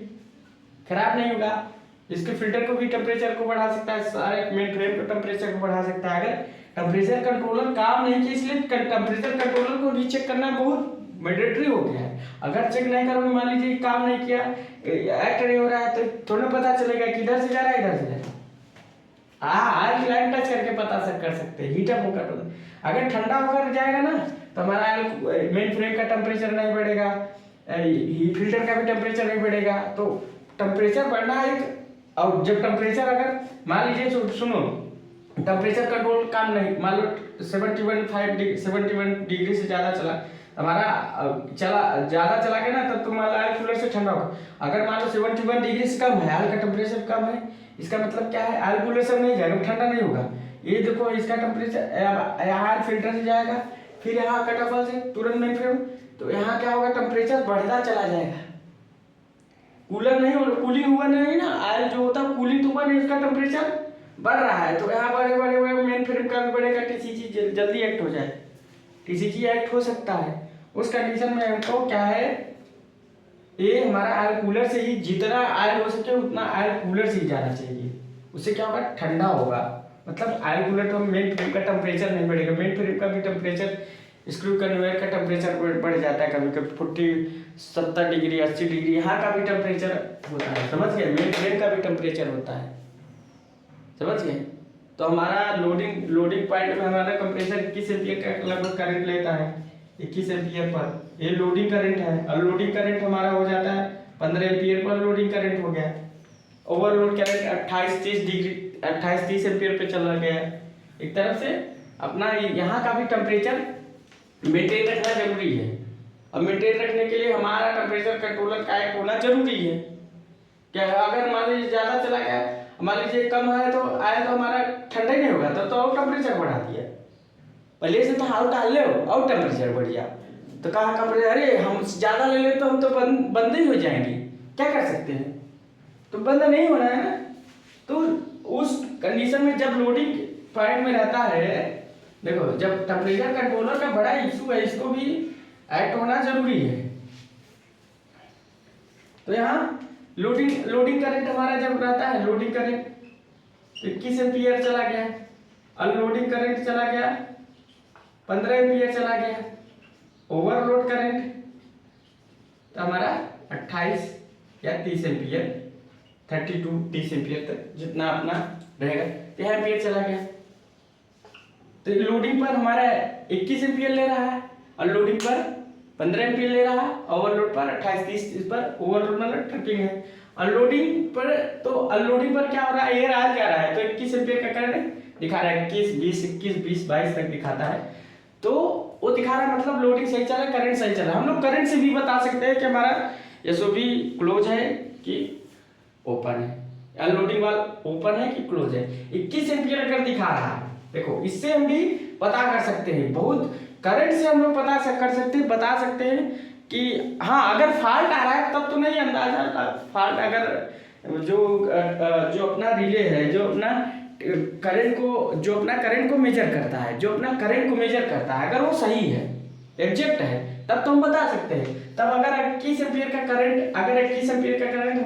खराब नहीं होगा। इसके फिल्टर को भी टेम्परेचर को बढ़ा सकता है, सारे मेन फ्रेम के टेम्परेचर को बढ़ा सकता है। अगर टेम्परेचर कंट्रोलर काम नहीं किया, इसलिए टेम्परेचर कंट्रोलर को भी चेक करना बहुत मैंडेटरी हो गया है। अगर चेक नहीं करोगे, मान लीजिए काम नहीं किया, एक्ट नहीं हो रहा है, तो थोड़ा पता चलेगा कि इधर से जा रहा है, इधर से जा रहा है। आयल की लाइन टच करके पता कर सकते हैं, हीटअप होकर। अगर ठंडा होकर जाएगा ना तो हमारा मेन फ्रेम का टेम्परेचर नहीं बढ़ेगा, फिल्टर का भी टेम्परेचर नहीं बढ़ेगा। तो टेम्परेचर बढ़ना एक, और जब टेम्परेचर अगर मान लीजिए सुनो टेम्परेचर कंट्रोल काम नहीं, मान लो 71 डिग्री से ज़्यादा चला, हमारा ज़्यादा चला गया ना, तब तो मान लो आयल कूलर से ठंडा होगा। अगर मान लो 71 डिग्री से कम है, आयल का टेम्परेचर कम है, इसका मतलब क्या है, आयल कूलर से नहीं जाएगा, ठंडा नहीं होगा। ये देखो इसका टेम्परेचर यहाँ फिल्टर से जाएगा, फिर यहाँ कट ऑफ से तुरंत नहीं फिर, तो यहाँ क्या होगा, टेम्परेचर बढ़ता चला जाएगा। कूलर नहीं हो, कूलिंग हुआ नहीं ना, आयल जो होता है कूलिंग तो हुआ नहीं, उसका टेम्परेचर बढ़ रहा है, तो यहाँ बड़े बड़े मेन फ्रेम का भी बढ़ेगा, टीसीजी जल्दी एक्ट हो जाए, टीसीजी एक्ट हो सकता है। उस कंडीशन में हमको क्या है, ये हमारा आयल कूलर से ही जितना आयल हो सके उतना आयल कूलर से ही जाना चाहिए, उससे क्या होगा, ठंडा होगा। मतलब आयल कूलर तो मेन फ्रेम का टेम्परेचर नहीं बढ़ेगा, मेन फ्रेम का भी टेम्परेचर, स्क्रू कन्वेयर का टेम्परेचर बढ़ जाता है, कभी कभी 70 डिग्री 80 डिग्री यहाँ का भी टेम्परेचर होता है, समझ गए, मेन फ्रेम का भी टेम्परेचर होता है, समझ गए। तो हमारा लोडिंग पॉइंट में हमारा कंप्रेसर 21 एम्पीयर का लगभग करंट लेता है, 21 एम्पीयर पर, ये लोडिंग करंट है। और लोडिंग करंट हमारा हो जाता है 15 एम्पीयर पर, लोडिंग करंट हो गया। ओवरलोड करंट 28-30 एम्पीयर पे चला गया। एक तरफ से अपना यहाँ का भी टेम्परेचर मेंटेन रखना जरूरी है, और मेंटेन रखने के लिए हमारा टेम्परेचर कंट्रोलर का एक होना जरूरी है। क्या अगर मान लीजिए ज़्यादा चला गया, मान लीजिए कम है, तो आया तो हमारा ठंडा ही नहीं होगा, तो और टेम्परेचर बढ़ा दिया, पहले से तो हाल डाल ले और टेम्परेचर बढ़ गया, तो कहाँ टेम्परेचर, अरे हम ज़्यादा ले ले तो हम तो बंद ही हो जाएंगे, क्या कर सकते हैं, तो बंद नहीं होना है ना। तो उस कंडीशन में जब लोडिंग पॉइंट में रहता है, देखो जब टेम्परेचर कंट्रोलर का बड़ा इशू है, इसको भी एक्ट होना जरूरी है। तो यहाँ लोडिंग करंट हमारा जब रहता है, लोडिंग करंट 21 एम्पियर चला गया, अनलोडिंग करंट चला गया 15 एम्पियर चला गया, ओवरलोड करंट तो हमारा 28 या 30 एम्पियर, 30 एम्पियर तक जितना अपना रहेगा 13 एम्पियर चला गया। तो लोडिंग पर हमारा 21 एम्पियर ले रहा है, अनलोडिंग पर 15 एम्पियर ले रहा है, ओवरलोड पर 28-30, इस पर ओवरलोड मतलब ट्रिपिंग है। अनलोडिंग पर क्या हो रहा है, एयर आ जा रहा है तो 21 एम्पियर का करंट दिखा रहा है, 21 20 21 20 22 तक दिखाता है। तो वो दिखा रहा है मतलब लोडिंग सही चल रहा है, करंट सही चल रहा है। हम लोग करंट से भी बता सकते हैं कि हमारा एसओबी क्लोज है कि ओपन है, अनलोडिंग वाला ओपन है कि क्लोज है। 21 एम्पियर अगर दिखा रहा है, देखो इससे हम भी पता कर सकते हैं, बहुत करंट से हम लोग पता कर सकते हैं, बता सकते हैं कि हाँ अगर फॉल्ट आ रहा है तब तो नहीं अंदाजा। फॉल्ट अगर जो अपना रिले है, जो अपना करंट को मेजर करता है, अगर वो सही है, एग्जैक्ट है, तब तो हम बता सकते हैं। तब अगर 21 एम्पियर का करंट